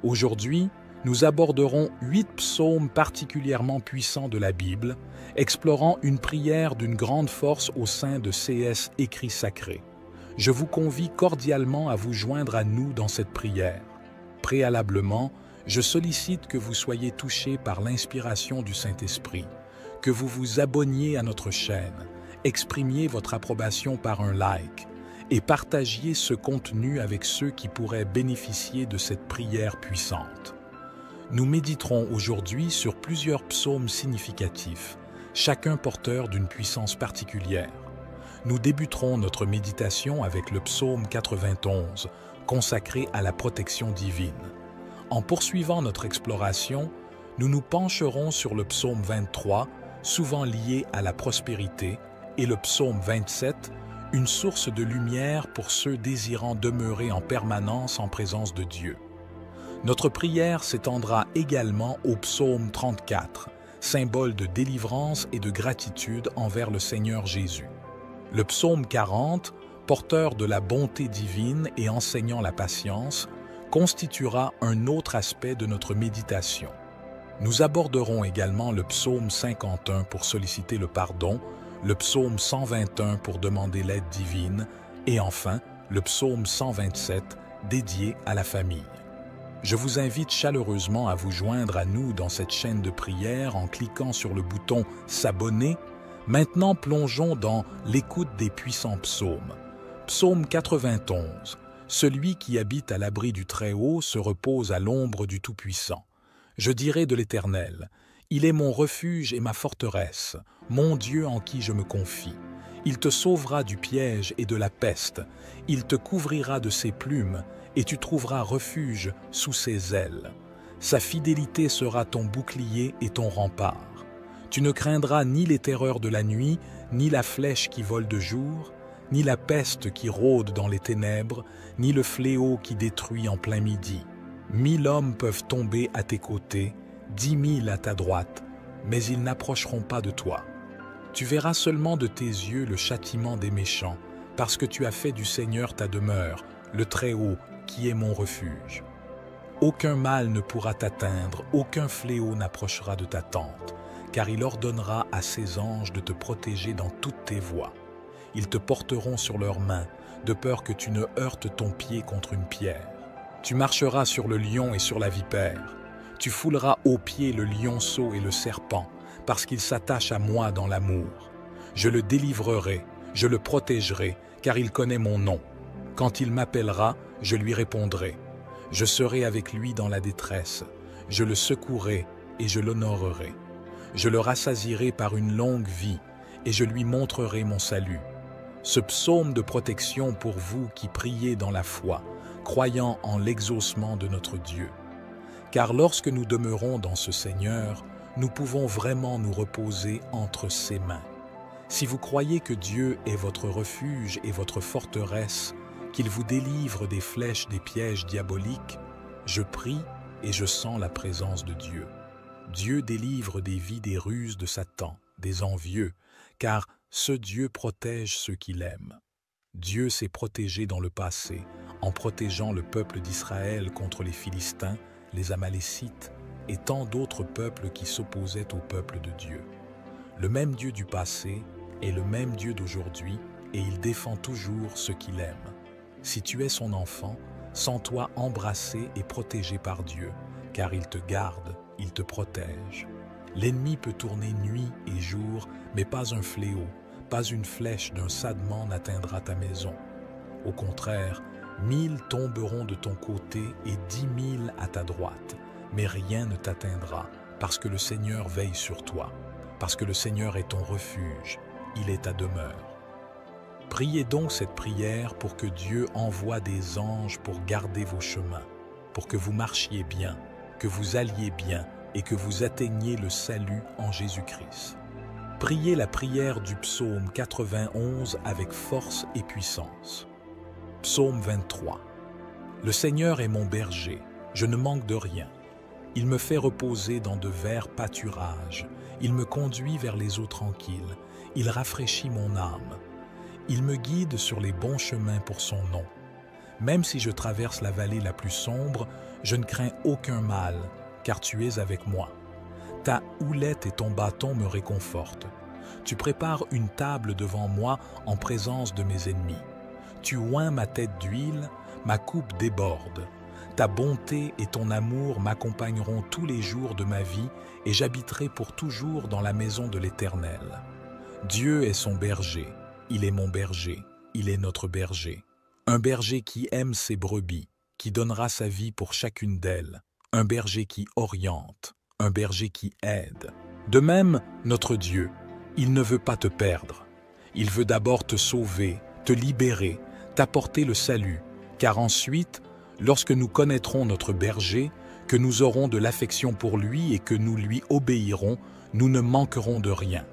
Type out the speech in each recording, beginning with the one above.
Aujourd'hui, nous aborderons 8 psaumes particulièrement puissants de la Bible, explorant une prière d'une grande force au sein de CS Écrits Sacrés. Je vous convie cordialement à vous joindre à nous dans cette prière. Préalablement, je sollicite que vous soyez touchés par l'inspiration du Saint-Esprit, que vous vous abonniez à notre chaîne, exprimiez votre approbation par un like et partagiez ce contenu avec ceux qui pourraient bénéficier de cette prière puissante. Nous méditerons aujourd'hui sur plusieurs psaumes significatifs, chacun porteur d'une puissance particulière. Nous débuterons notre méditation avec le psaume 91, consacré à la protection divine. En poursuivant notre exploration, nous nous pencherons sur le psaume 23, souvent lié à la prospérité, et le psaume 27, une source de lumière pour ceux désirant demeurer en permanence en présence de Dieu. Notre prière s'étendra également au psaume 34, symbole de délivrance et de gratitude envers le Seigneur Jésus. Le psaume 40, porteur de la bonté divine et enseignant la patience, constituera un autre aspect de notre méditation. Nous aborderons également le psaume 51 pour solliciter le pardon, le psaume 121 pour demander l'aide divine et enfin le psaume 127 dédié à la famille. Je vous invite chaleureusement à vous joindre à nous dans cette chaîne de prière en cliquant sur le bouton « S'abonner ». Maintenant, plongeons dans l'écoute des puissants psaumes. Psaume 91. Celui qui habite à l'abri du Très-Haut se repose à l'ombre du Tout-Puissant. Je dirai de l'Éternel, il est mon refuge et ma forteresse, mon Dieu en qui je me confie. Il te sauvera du piège et de la peste, il te couvrira de ses plumes, et tu trouveras refuge sous ses ailes. Sa fidélité sera ton bouclier et ton rempart. Tu ne craindras ni les terreurs de la nuit, ni la flèche qui vole de jour, ni la peste qui rôde dans les ténèbres, ni le fléau qui détruit en plein midi. 1000 hommes peuvent tomber à tes côtés, 10 000 à ta droite, mais ils n'approcheront pas de toi. Tu verras seulement de tes yeux le châtiment des méchants, parce que tu as fait du Seigneur ta demeure, le Très-Haut, qui est mon refuge. Aucun mal ne pourra t'atteindre, aucun fléau n'approchera de ta tente, car il ordonnera à ses anges de te protéger dans toutes tes voies. Ils te porteront sur leurs mains, de peur que tu ne heurtes ton pied contre une pierre. Tu marcheras sur le lion et sur la vipère. Tu fouleras aux pieds le lionceau et le serpent, parce qu'il s'attache à moi dans l'amour. Je le délivrerai, je le protégerai, car il connaît mon nom. Quand il m'appellera, je lui répondrai. Je serai avec lui dans la détresse. Je le secouerai et je l'honorerai. Je le rassasierai par une longue vie et je lui montrerai mon salut. Ce psaume de protection pour vous qui priez dans la foi, croyant en l'exaucement de notre Dieu. Car lorsque nous demeurons dans ce Seigneur, nous pouvons vraiment nous reposer entre ses mains. Si vous croyez que Dieu est votre refuge et votre forteresse, qu'il vous délivre des flèches des pièges diaboliques, je prie et je sens la présence de Dieu. Dieu délivre des vies des ruses de Satan, des envieux, car ce Dieu protège ceux qu'il aime. Dieu s'est protégé dans le passé, en protégeant le peuple d'Israël contre les Philistins, les Amalécites et tant d'autres peuples qui s'opposaient au peuple de Dieu. Le même Dieu du passé est le même Dieu d'aujourd'hui et il défend toujours ceux qu'il aime. Si tu es son enfant, sens-toi embrassé et protégé par Dieu, car il te garde, il te protège. L'ennemi peut tourner nuit et jour, mais pas un fléau, pas une flèche d'un sadement n'atteindra ta maison. Au contraire, 1000 tomberont de ton côté et 10 000 à ta droite, mais rien ne t'atteindra, parce que le Seigneur veille sur toi, parce que le Seigneur est ton refuge, il est ta demeure. Priez donc cette prière pour que Dieu envoie des anges pour garder vos chemins, pour que vous marchiez bien, que vous alliez bien et que vous atteigniez le salut en Jésus-Christ. Priez la prière du psaume 91 avec force et puissance. Psaume 23. Le Seigneur est mon berger, je ne manque de rien. Il me fait reposer dans de verts pâturages, il me conduit vers les eaux tranquilles, il rafraîchit mon âme. Il me guide sur les bons chemins pour son nom. Même si je traverse la vallée la plus sombre, Je ne crains aucun mal, car tu es avec moi. Ta houlette et ton bâton me réconfortent. Tu prépares une table devant moi en présence de mes ennemis. Tu oins ma tête d'huile, ma coupe déborde. Ta bonté et ton amour m'accompagneront tous les jours de ma vie et j'habiterai pour toujours dans la maison de l'Éternel. Dieu est son berger, il est mon berger, il est notre berger. Un berger qui aime ses brebis, qui donnera sa vie pour chacune d'elles. Un berger qui oriente, un berger qui aide. De même, notre Dieu, il ne veut pas te perdre. Il veut d'abord te sauver, te libérer, t'apporter le salut, car ensuite, lorsque nous connaîtrons notre berger, que nous aurons de l'affection pour lui et que nous lui obéirons, nous ne manquerons de rien.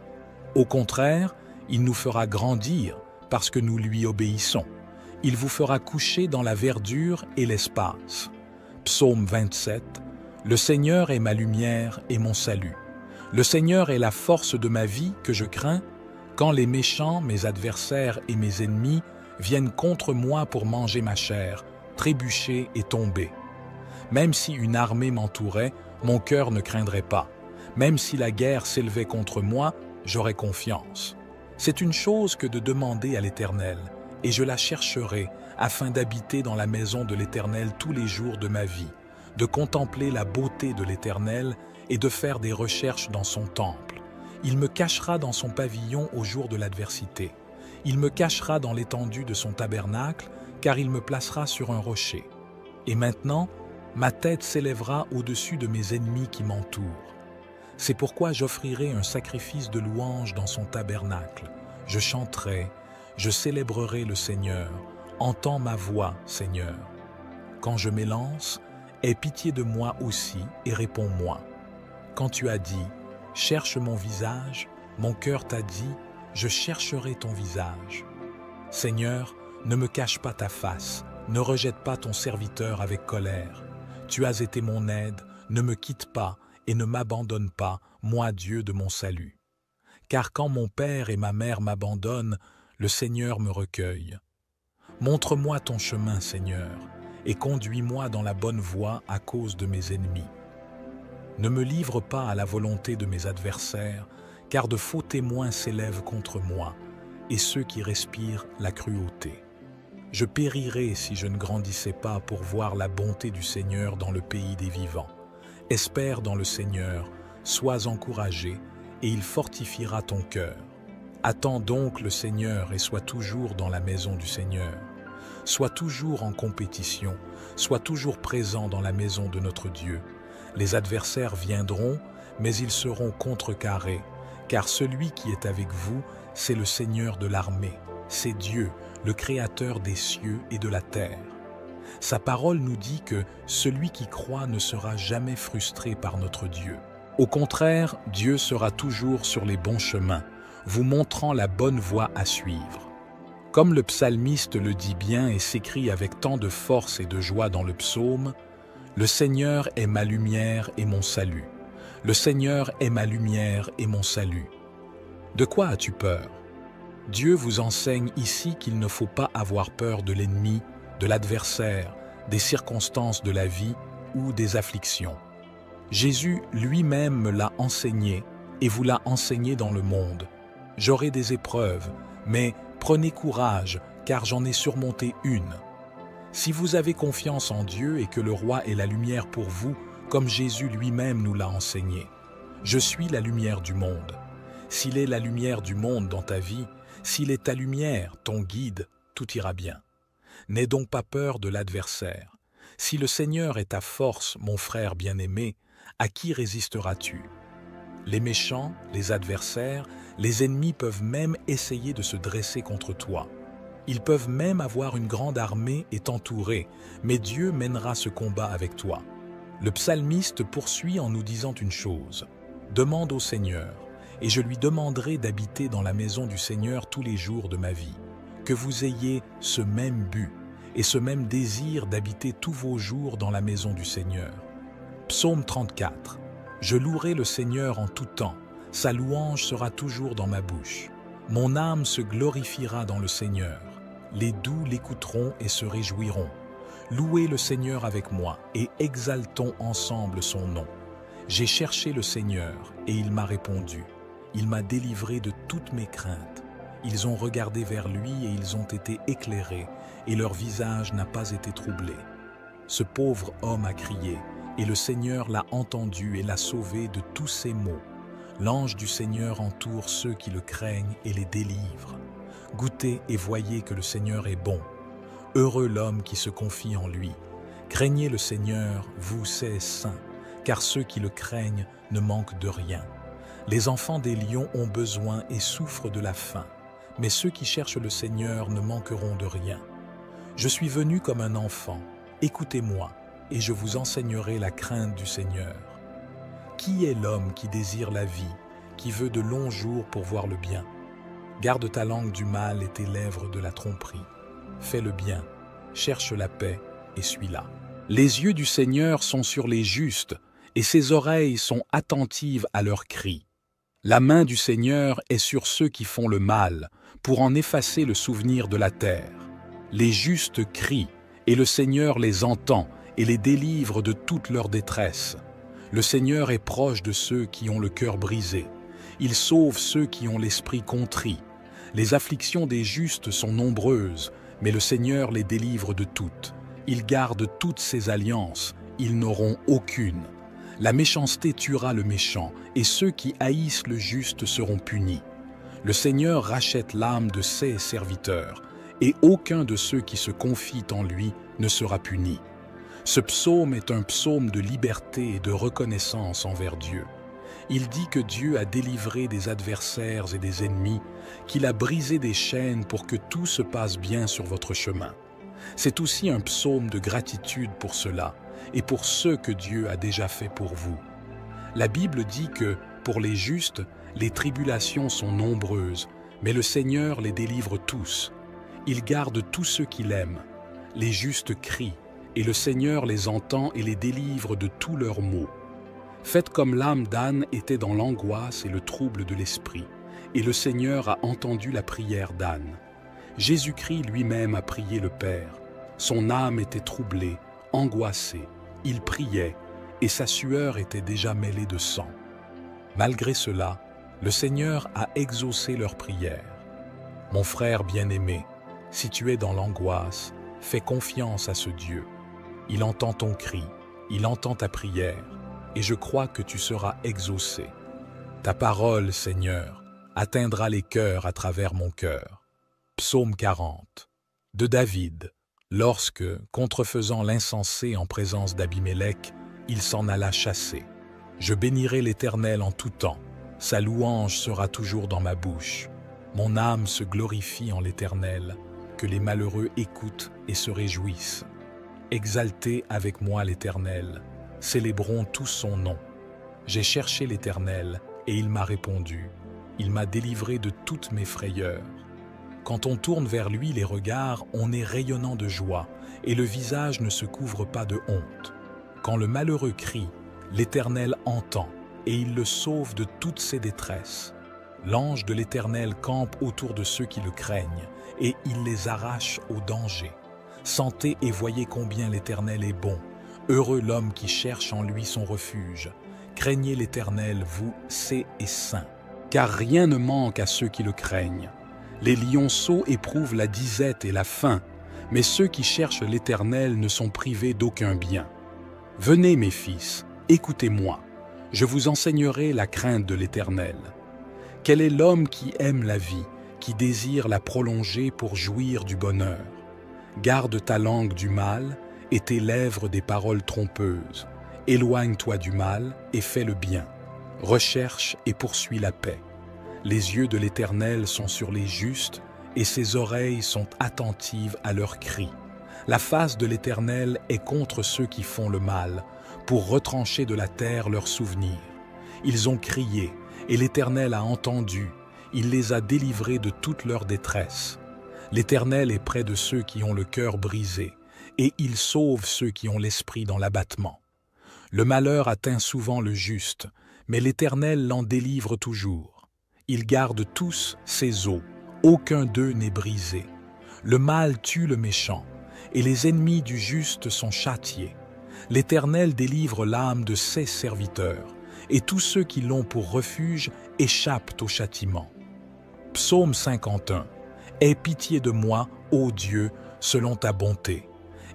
Au contraire, il nous fera grandir parce que nous lui obéissons. Il vous fera coucher dans la verdure et l'espace. Psaume 27. Le Seigneur est ma lumière et mon salut. Le Seigneur est la force de ma vie que je crains. Quand les méchants, mes adversaires et mes ennemis viennent contre moi pour manger ma chair, trébucher et tomber. Même si une armée m'entourait, mon cœur ne craindrait pas. Même si la guerre s'élevait contre moi, j'aurais confiance. C'est une chose que de demander à l'Éternel, et je la chercherai afin d'habiter dans la maison de l'Éternel tous les jours de ma vie, de contempler la beauté de l'Éternel et de faire des recherches dans son temple. Il me cachera dans son pavillon au jour de l'adversité. Il me cachera dans l'étendue de son tabernacle, car il me placera sur un rocher. Et maintenant, ma tête s'élèvera au-dessus de mes ennemis qui m'entourent. C'est pourquoi j'offrirai un sacrifice de louange dans son tabernacle. Je chanterai, je célébrerai le Seigneur. Entends ma voix, Seigneur. Quand je m'élance, aie pitié de moi aussi et réponds-moi. Quand tu as dit, cherche mon visage, mon cœur t'a dit, je chercherai ton visage. Seigneur, ne me cache pas ta face, ne rejette pas ton serviteur avec colère. Tu as été mon aide, ne me quitte pas et ne m'abandonne pas, moi Dieu de mon salut. Car quand mon père et ma mère m'abandonnent, le Seigneur me recueille. Montre-moi ton chemin, Seigneur, et conduis-moi dans la bonne voie à cause de mes ennemis. Ne me livre pas à la volonté de mes adversaires, car de faux témoins s'élèvent contre moi, et ceux qui respirent la cruauté. Je périrais si je ne grandissais pas pour voir la bonté du Seigneur dans le pays des vivants. Espère dans le Seigneur, sois encouragé, et il fortifiera ton cœur. Attends donc le Seigneur et sois toujours dans la maison du Seigneur. Sois toujours en compétition, sois toujours présent dans la maison de notre Dieu. Les adversaires viendront, mais ils seront contrecarrés, car celui qui est avec vous, c'est le Seigneur de l'armée, c'est Dieu, le Créateur des cieux et de la terre. Sa parole nous dit que celui qui croit ne sera jamais frustré par notre Dieu. Au contraire, Dieu sera toujours sur les bons chemins, vous montrant la bonne voie à suivre. Comme le psalmiste le dit bien et s'écrie avec tant de force et de joie dans le psaume, « Le Seigneur est ma lumière et mon salut. Le Seigneur est ma lumière et mon salut. » De quoi as-tu peur? Dieu vous enseigne ici qu'il ne faut pas avoir peur de l'ennemi, de l'adversaire, des circonstances de la vie ou des afflictions. Jésus lui-même me l'a enseigné et vous l'a enseigné dans le monde. J'aurai des épreuves, mais prenez courage, car j'en ai surmonté une. Si vous avez confiance en Dieu et que le roi est la lumière pour vous, comme Jésus lui-même nous l'a enseigné. Je suis la lumière du monde. S'il est la lumière du monde dans ta vie, s'il est ta lumière, ton guide, tout ira bien. N'aie donc pas peur de l'adversaire. Si le Seigneur est ta force, mon frère bien-aimé, à qui résisteras-tu? Les méchants, les adversaires, les ennemis peuvent même essayer de se dresser contre toi. Ils peuvent même avoir une grande armée et t'entourer, mais Dieu mènera ce combat avec toi. Le psalmiste poursuit en nous disant une chose. Demande au Seigneur, et je lui demanderai d'habiter dans la maison du Seigneur tous les jours de ma vie. Que vous ayez ce même but et ce même désir d'habiter tous vos jours dans la maison du Seigneur. Psaume 34. Je louerai le Seigneur en tout temps, sa louange sera toujours dans ma bouche. Mon âme se glorifiera dans le Seigneur. Les doux l'écouteront et se réjouiront. Louez le Seigneur avec moi et exaltons ensemble son nom. J'ai cherché le Seigneur et il m'a répondu. Il m'a délivré de toutes mes craintes. Ils ont regardé vers lui et ils ont été éclairés et leur visage n'a pas été troublé. Ce pauvre homme a crié et le Seigneur l'a entendu et l'a sauvé de tous ses maux. L'ange du Seigneur entoure ceux qui le craignent et les délivre. Goûtez et voyez que le Seigneur est bon. Heureux l'homme qui se confie en lui. Craignez le Seigneur, vous ses saints, car ceux qui le craignent ne manquent de rien. Les enfants des lions ont besoin et souffrent de la faim, mais ceux qui cherchent le Seigneur ne manqueront de rien. Je suis venu comme un enfant, écoutez-moi, et je vous enseignerai la crainte du Seigneur. Qui est l'homme qui désire la vie, qui veut de longs jours pour voir le bien? Garde ta langue du mal et tes lèvres de la tromperie. Fais le bien, cherche la paix et suis-la. Les yeux du Seigneur sont sur les justes, et ses oreilles sont attentives à leurs cris. La main du Seigneur est sur ceux qui font le mal, pour en effacer le souvenir de la terre. Les justes crient, et le Seigneur les entend et les délivre de toute leur détresse. Le Seigneur est proche de ceux qui ont le cœur brisé. Il sauve ceux qui ont l'esprit contrit. Les afflictions des justes sont nombreuses, mais le Seigneur les délivre de toutes. Il garde toutes ses alliances, ils n'auront aucune. La méchanceté tuera le méchant, et ceux qui haïssent le juste seront punis. Le Seigneur rachète l'âme de ses serviteurs, et aucun de ceux qui se confient en lui ne sera puni. Ce psaume est un psaume de liberté et de reconnaissance envers Dieu. Il dit que Dieu a délivré des adversaires et des ennemis, qu'il a brisé des chaînes pour que tout se passe bien sur votre chemin. C'est aussi un psaume de gratitude pour cela et pour ce que Dieu a déjà fait pour vous. La Bible dit que, pour les justes, les tribulations sont nombreuses, mais le Seigneur les délivre tous. Il garde tous ceux qu'il aime. Les justes crient, et le Seigneur les entend et les délivre de tous leurs maux. Faites comme l'âme d'Anne était dans l'angoisse et le trouble de l'esprit, et le Seigneur a entendu la prière d'Anne. Jésus-Christ lui-même a prié le Père. Son âme était troublée, angoissée, il priait, et sa sueur était déjà mêlée de sang. Malgré cela, le Seigneur a exaucé leur prière. Mon frère bien-aimé, si tu es dans l'angoisse, fais confiance à ce Dieu. Il entend ton cri, il entend ta prière, et je crois que tu seras exaucé. Ta parole, Seigneur, atteindra les cœurs à travers mon cœur. Psaume 40. De David, lorsque, contrefaisant l'insensé en présence d'Abimélec, il s'en alla chasser. Je bénirai l'Éternel en tout temps, sa louange sera toujours dans ma bouche. Mon âme se glorifie en l'Éternel, que les malheureux écoutent et se réjouissent. Exaltez avec moi l'Éternel, célébrons tous son nom. J'ai cherché l'Éternel, et il m'a répondu. Il m'a délivré de toutes mes frayeurs. Quand on tourne vers lui les regards, on est rayonnant de joie, et le visage ne se couvre pas de honte. Quand le malheureux crie, l'Éternel entend, et il le sauve de toutes ses détresses. L'ange de l'Éternel campe autour de ceux qui le craignent, et il les arrache au danger. Sentez et voyez combien l'Éternel est bon. Heureux l'homme qui cherche en lui son refuge. Craignez l'Éternel, vous, saints et saints, car rien ne manque à ceux qui le craignent. Les lionceaux éprouvent la disette et la faim, mais ceux qui cherchent l'Éternel ne sont privés d'aucun bien. Venez, mes fils, écoutez-moi, je vous enseignerai la crainte de l'Éternel. Quel est l'homme qui aime la vie, qui désire la prolonger pour jouir du bonheur? Garde ta langue du mal et tes lèvres des paroles trompeuses. Éloigne-toi du mal et fais le bien. Recherche et poursuis la paix. Les yeux de l'Éternel sont sur les justes et ses oreilles sont attentives à leurs cris. La face de l'Éternel est contre ceux qui font le mal, pour retrancher de la terre leurs souvenirs. Ils ont crié, et l'Éternel a entendu, il les a délivrés de toute leur détresse. L'Éternel est près de ceux qui ont le cœur brisé, et il sauve ceux qui ont l'esprit dans l'abattement. Le malheur atteint souvent le juste, mais l'Éternel l'en délivre toujours. Il garde tous ses os, aucun d'eux n'est brisé. Le mal tue le méchant, et les ennemis du juste sont châtiés. L'Éternel délivre l'âme de ses serviteurs, et tous ceux qui l'ont pour refuge échappent au châtiment. Psaume 51. Aie pitié de moi, ô Dieu, selon ta bonté.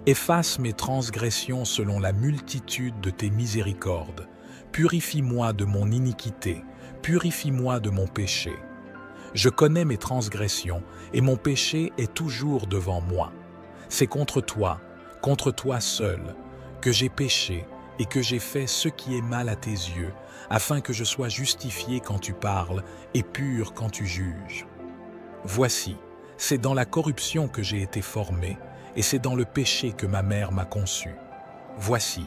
Efface mes transgressions selon la multitude de tes miséricordes. Purifie-moi de mon iniquité, purifie-moi de mon péché. Je connais mes transgressions, et mon péché est toujours devant moi. C'est contre toi seul, que j'ai péché et que j'ai fait ce qui est mal à tes yeux, afin que je sois justifié quand tu parles et pur quand tu juges. Voici, c'est dans la corruption que j'ai été formé, et c'est dans le péché que ma mère m'a conçu. Voici,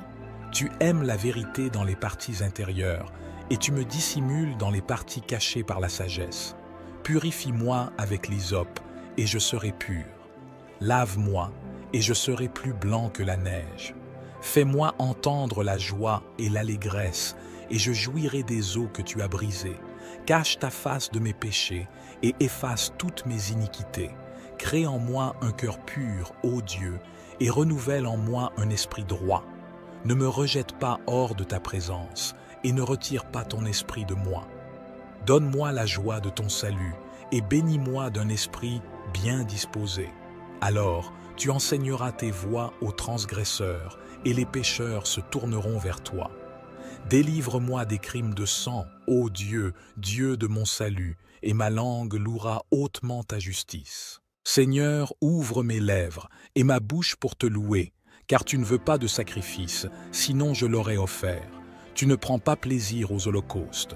tu aimes la vérité dans les parties intérieures, et tu me dissimules dans les parties cachées par la sagesse. Purifie-moi avec l'hysope, et je serai pur. Lave-moi, et je serai plus blanc que la neige. Fais-moi entendre la joie et l'allégresse, et je jouirai des eaux que tu as brisées. Cache ta face de mes péchés, et efface toutes mes iniquités. Crée en moi un cœur pur, ô Dieu, et renouvelle en moi un esprit droit. Ne me rejette pas hors de ta présence, et ne retire pas ton esprit de moi. Donne-moi la joie de ton salut, et bénis-moi d'un esprit bien disposé. Alors, tu enseigneras tes voies aux transgresseurs, et les pécheurs se tourneront vers toi. Délivre-moi des crimes de sang, ô Dieu, Dieu de mon salut, et ma langue louera hautement ta justice. Seigneur, ouvre mes lèvres, et ma bouche pour te louer, car tu ne veux pas de sacrifice, sinon je l'aurais offert. Tu ne prends pas plaisir aux holocaustes.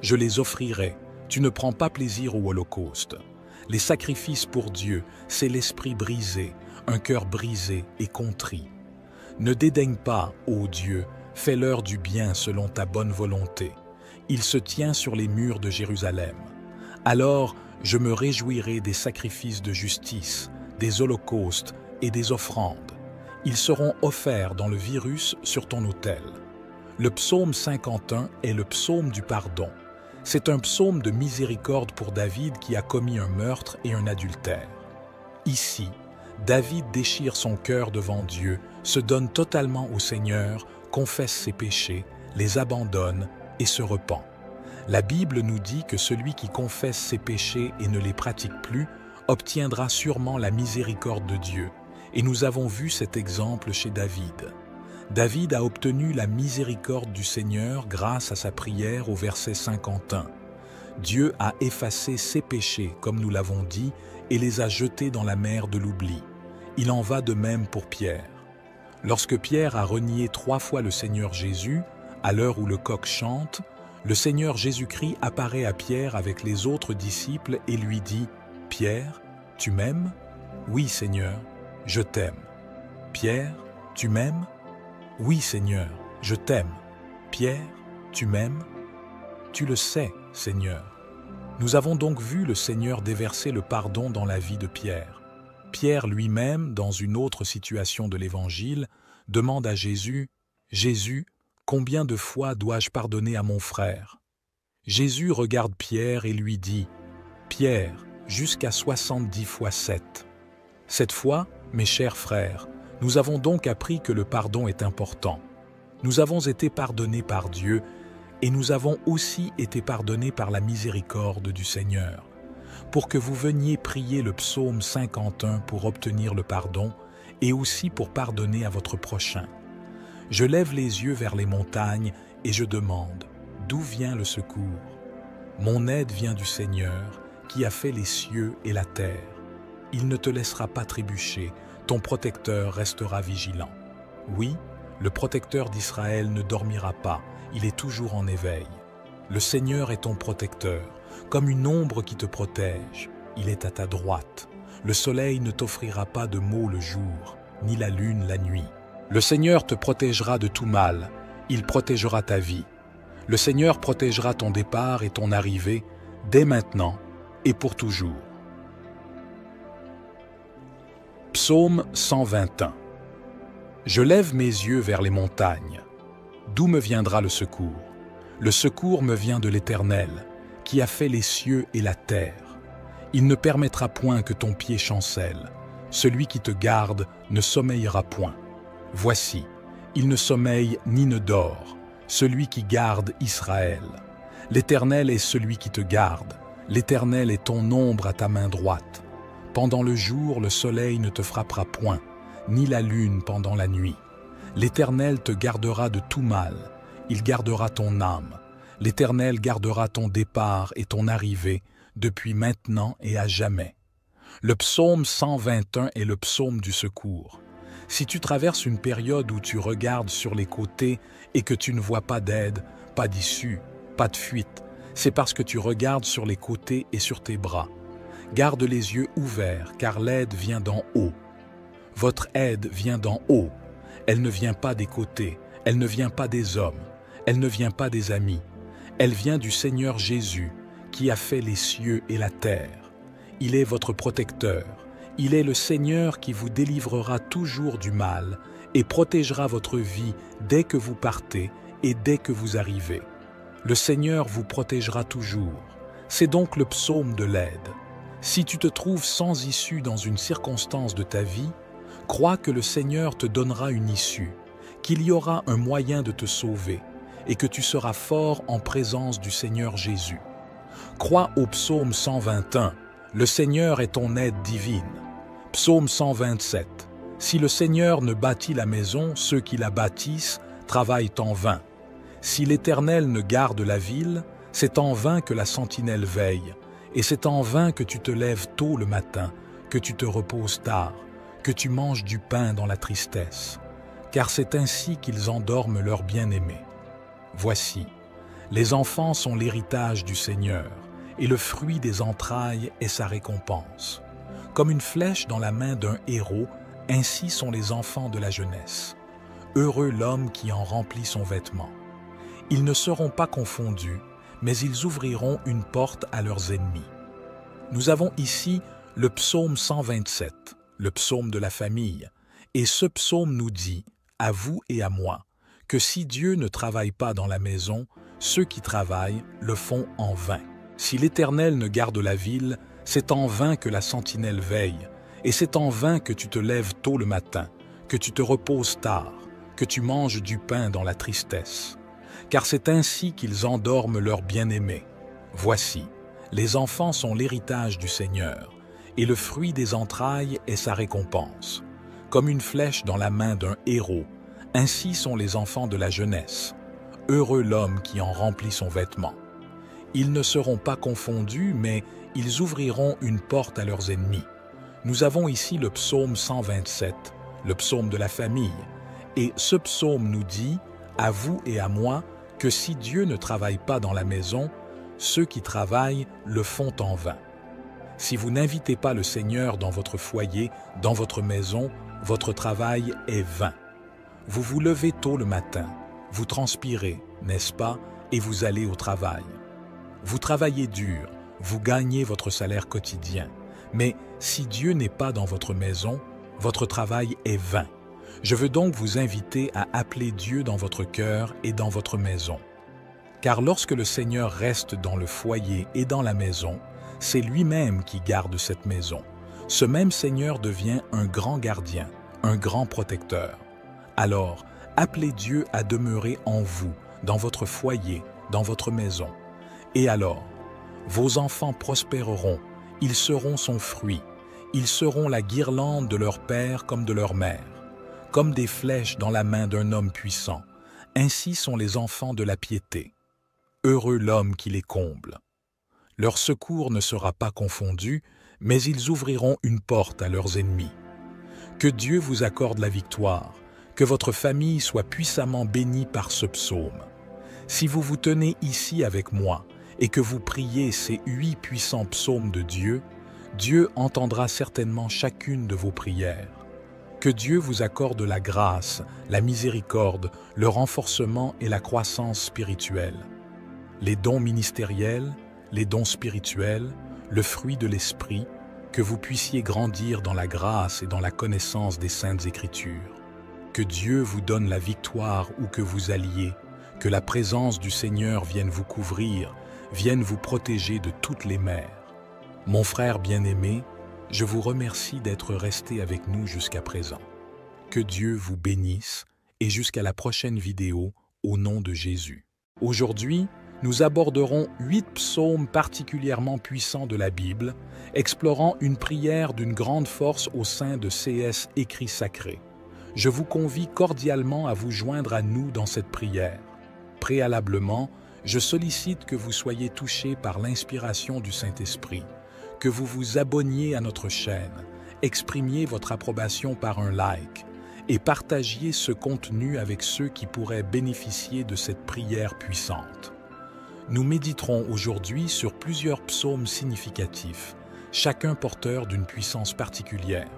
Je les offrirai, tu ne prends pas plaisir aux holocaustes. Les sacrifices pour Dieu, c'est l'esprit brisé, un cœur brisé et contrit. Ne dédaigne pas, ô Dieu, fais-leur du bien selon ta bonne volonté. Il se tient sur les murs de Jérusalem. Alors je me réjouirai des sacrifices de justice, des holocaustes et des offrandes. Ils seront offerts dans le virus sur ton autel. Le psaume 51 est le psaume du pardon. C'est un psaume de miséricorde pour David qui a commis un meurtre et un adultère. Ici, David déchire son cœur devant Dieu, se donne totalement au Seigneur, confesse ses péchés, les abandonne et se repent. La Bible nous dit que celui qui confesse ses péchés et ne les pratique plus obtiendra sûrement la miséricorde de Dieu. Et nous avons vu cet exemple chez David. David a obtenu la miséricorde du Seigneur grâce à sa prière au verset 51. Dieu a effacé ses péchés, comme nous l'avons dit, et les a jetés dans la mer de l'oubli. Il en va de même pour Pierre. Lorsque Pierre a renié 3 fois le Seigneur Jésus, à l'heure où le coq chante, le Seigneur Jésus-Christ apparaît à Pierre avec les autres disciples et lui dit « Pierre, tu m'aimes ? Oui, Seigneur, je t'aime. Pierre, tu m'aimes ? Oui, Seigneur, je t'aime. Pierre, tu m'aimes ? Tu le sais, Seigneur. » Nous avons donc vu le Seigneur déverser le pardon dans la vie de Pierre. Pierre lui-même, dans une autre situation de l'Évangile, demande à Jésus « Jésus, combien de fois dois-je pardonner à mon frère ?» Jésus regarde Pierre et lui dit « Pierre, jusqu'à 70 fois 7. » Cette fois, mes chers frères, nous avons donc appris que le pardon est important. Nous avons été pardonnés par Dieu et nous avons aussi été pardonnés par la miséricorde du Seigneur. Pour que vous veniez prier le psaume 51 pour obtenir le pardon et aussi pour pardonner à votre prochain. Je lève les yeux vers les montagnes et je demande, d'où vient le secours? Mon aide vient du Seigneur, qui a fait les cieux et la terre. Il ne te laissera pas trébucher, ton protecteur restera vigilant. Oui, le protecteur d'Israël ne dormira pas, il est toujours en éveil. Le Seigneur est ton protecteur, comme une ombre qui te protège. Il est à ta droite. Le soleil ne t'offrira pas de maux le jour, ni la lune la nuit. Le Seigneur te protégera de tout mal, il protégera ta vie. Le Seigneur protégera ton départ et ton arrivée, dès maintenant et pour toujours. Psaume 121. Je lève mes yeux vers les montagnes. D'où me viendra le secours? Le secours me vient de l'Éternel, qui a fait les cieux et la terre. Il ne permettra point que ton pied chancelle. celui qui te garde ne sommeillera point. Voici, il ne sommeille ni ne dort, celui qui garde Israël. L'Éternel est celui qui te garde, l'Éternel est ton ombre à ta main droite. Pendant le jour, le soleil ne te frappera point, ni la lune pendant la nuit. L'Éternel te gardera de tout mal, il gardera ton âme. L'Éternel gardera ton départ et ton arrivée, depuis maintenant et à jamais. Le psaume 121 est le psaume du secours. Si tu traverses une période où tu regardes sur les côtés et que tu ne vois pas d'aide, pas d'issue, pas de fuite, c'est parce que tu regardes sur les côtés et sur tes bras. Garde les yeux ouverts, car l'aide vient d'en haut. Votre aide vient d'en haut. Elle ne vient pas des côtés, elle ne vient pas des hommes, elle ne vient pas des amis. Elle vient du Seigneur Jésus, qui a fait les cieux et la terre. Il est votre protecteur. Il est le Seigneur qui vous délivrera toujours du mal et protégera votre vie dès que vous partez et dès que vous arrivez. Le Seigneur vous protégera toujours. C'est donc le psaume de l'aide. Si tu te trouves sans issue dans une circonstance de ta vie, crois que le Seigneur te donnera une issue, qu'il y aura un moyen de te sauver et que tu seras fort en présence du Seigneur Jésus. Crois au psaume 121, le Seigneur est ton aide divine. Psaume 127, si le Seigneur ne bâtit la maison, ceux qui la bâtissent travaillent en vain. Si l'Éternel ne garde la ville, c'est en vain que la sentinelle veille, et c'est en vain que tu te lèves tôt le matin, que tu te reposes tard, que tu manges du pain dans la tristesse, car c'est ainsi qu'ils endorment leurs bien-aimés. Voici, les enfants sont l'héritage du Seigneur, et le fruit des entrailles est sa récompense. Comme une flèche dans la main d'un héros, ainsi sont les enfants de la jeunesse. Heureux l'homme qui en remplit son vêtement. Ils ne seront pas confondus, mais ils ouvriront une porte à leurs ennemis. Nous avons ici le psaume 127, le psaume de la famille, et ce psaume nous dit, à vous et à moi, que si Dieu ne travaille pas dans la maison, ceux qui travaillent le font en vain. Si l'Éternel ne garde la ville, c'est en vain que la sentinelle veille, et c'est en vain que tu te lèves tôt le matin, que tu te reposes tard, que tu manges du pain dans la tristesse. Car c'est ainsi qu'ils endorment leurs bien-aimés. Voici, les enfants sont l'héritage du Seigneur, et le fruit des entrailles est sa récompense. Comme une flèche dans la main d'un héros, ainsi sont les enfants de la jeunesse. Heureux l'homme qui en remplit son vêtement. Ils ne seront pas confondus, mais ils ouvriront une porte à leurs ennemis. Nous avons ici le psaume 127, le psaume de la famille, et ce psaume nous dit, à vous et à moi, que si Dieu ne travaille pas dans la maison, ceux qui travaillent le font en vain. Si vous n'invitez pas le Seigneur dans votre foyer, dans votre maison, votre travail est vain. Vous vous levez tôt le matin, vous transpirez, n'est-ce pas, et vous allez au travail. Vous travaillez dur, vous gagnez votre salaire quotidien. Mais si Dieu n'est pas dans votre maison, votre travail est vain. Je veux donc vous inviter à appeler Dieu dans votre cœur et dans votre maison. Car lorsque le Seigneur reste dans le foyer et dans la maison, c'est lui-même qui garde cette maison. Ce même Seigneur devient un grand gardien, un grand protecteur. Alors, appelez Dieu à demeurer en vous, dans votre foyer, dans votre maison. Et alors, vos enfants prospéreront, ils seront son fruit, ils seront la guirlande de leur père comme de leur mère, comme des flèches dans la main d'un homme puissant. Ainsi sont les enfants de la piété. Heureux l'homme qui les comble. Leur secours ne sera pas confondu, mais ils ouvriront une porte à leurs ennemis. Que Dieu vous accorde la victoire, que votre famille soit puissamment bénie par ce psaume. Si vous vous tenez ici avec moi et que vous priez ces 8 puissants psaumes de Dieu, Dieu entendra certainement chacune de vos prières. Que Dieu vous accorde la grâce, la miséricorde, le renforcement et la croissance spirituelle. Les dons ministériels, les dons spirituels, le fruit de l'Esprit, que vous puissiez grandir dans la grâce et dans la connaissance des Saintes Écritures. Que Dieu vous donne la victoire où que vous alliez, que la présence du Seigneur vienne vous couvrir, vienne vous protéger de toutes les mers. Mon frère bien-aimé, Je vous remercie d'être resté avec nous jusqu'à présent. Que Dieu vous bénisse et jusqu'à la prochaine vidéo au nom de Jésus. Aujourd'hui, nous aborderons 8 psaumes particulièrement puissants de la Bible, explorant une prière d'une grande force au sein de CS Écrits Sacrés. Je vous convie cordialement à vous joindre à nous dans cette prière. Préalablement, je sollicite que vous soyez touchés par l'inspiration du Saint-Esprit, que vous vous abonniez à notre chaîne, exprimiez votre approbation par un like et partagiez ce contenu avec ceux qui pourraient bénéficier de cette prière puissante. Nous méditerons aujourd'hui sur plusieurs psaumes significatifs, chacun porteur d'une puissance particulière.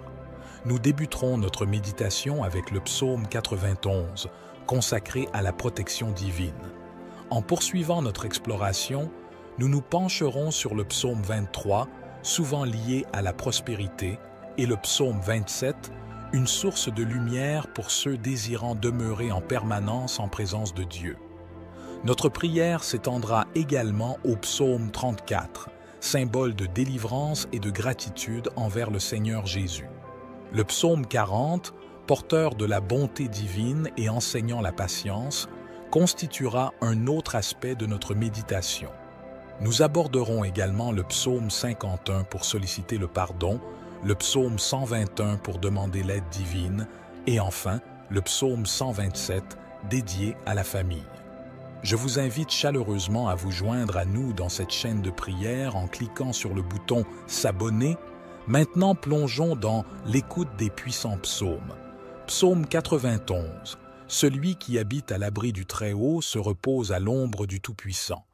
Nous débuterons notre méditation avec le psaume 91, consacré à la protection divine. En poursuivant notre exploration, nous nous pencherons sur le psaume 23, souvent lié à la prospérité, et le psaume 27, une source de lumière pour ceux désirant demeurer en permanence en présence de Dieu. Notre prière s'étendra également au psaume 34, symbole de délivrance et de gratitude envers le Seigneur Jésus. Le psaume 40, porteur de la bonté divine et enseignant la patience, constituera un autre aspect de notre méditation. Nous aborderons également le psaume 51 pour solliciter le pardon, le psaume 121 pour demander l'aide divine et enfin le psaume 127 dédié à la famille. Je vous invite chaleureusement à vous joindre à nous dans cette chaîne de prière en cliquant sur le bouton « S'abonner ». Maintenant, plongeons dans l'écoute des puissants psaumes. Psaume 91. Celui qui habite à l'abri du Très-Haut se repose à l'ombre du Tout-Puissant.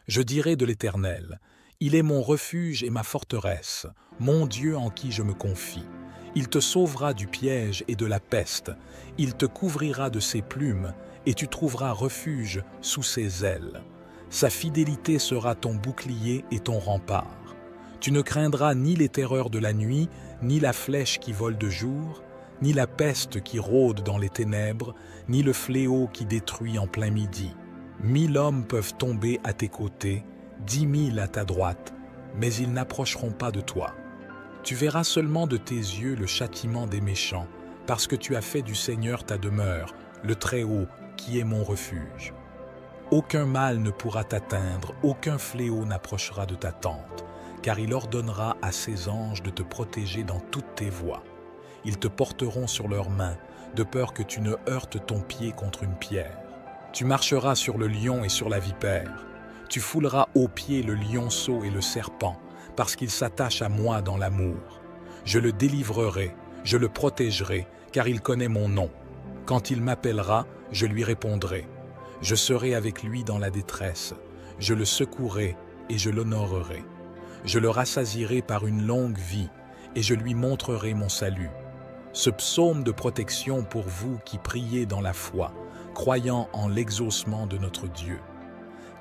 Je dirai de l'Éternel, il est mon refuge et ma forteresse, mon Dieu en qui je me confie. Il te sauvera du piège et de la peste, il te couvrira de ses plumes, et tu trouveras refuge sous ses ailes. Sa fidélité sera ton bouclier et ton rempart. Tu ne craindras ni les terreurs de la nuit, ni la flèche qui vole de jour, ni la peste qui rôde dans les ténèbres, ni le fléau qui détruit en plein midi. 1000 hommes peuvent tomber à tes côtés, 10 000 à ta droite, mais ils n'approcheront pas de toi. Tu verras seulement de tes yeux le châtiment des méchants, parce que tu as fait du Seigneur ta demeure, le Très-Haut, qui est mon refuge. Aucun mal ne pourra t'atteindre, aucun fléau n'approchera de ta tente, car il ordonnera à ses anges de te protéger dans toutes tes voies. Ils te porteront sur leurs mains, de peur que tu ne heurtes ton pied contre une pierre. Tu marcheras sur le lion et sur la vipère. Tu fouleras aux pieds le lionceau et le serpent, parce qu'il s'attache à moi dans l'amour. Je le délivrerai, je le protégerai, car il connaît mon nom. Quand il m'appellera, je lui répondrai. Je serai avec lui dans la détresse. Je le secouerai et je l'honorerai. Je le rassasierai par une longue vie et je lui montrerai mon salut. Ce psaume de protection pour vous qui priez dans la foi, croyant en l'exaucement de notre Dieu.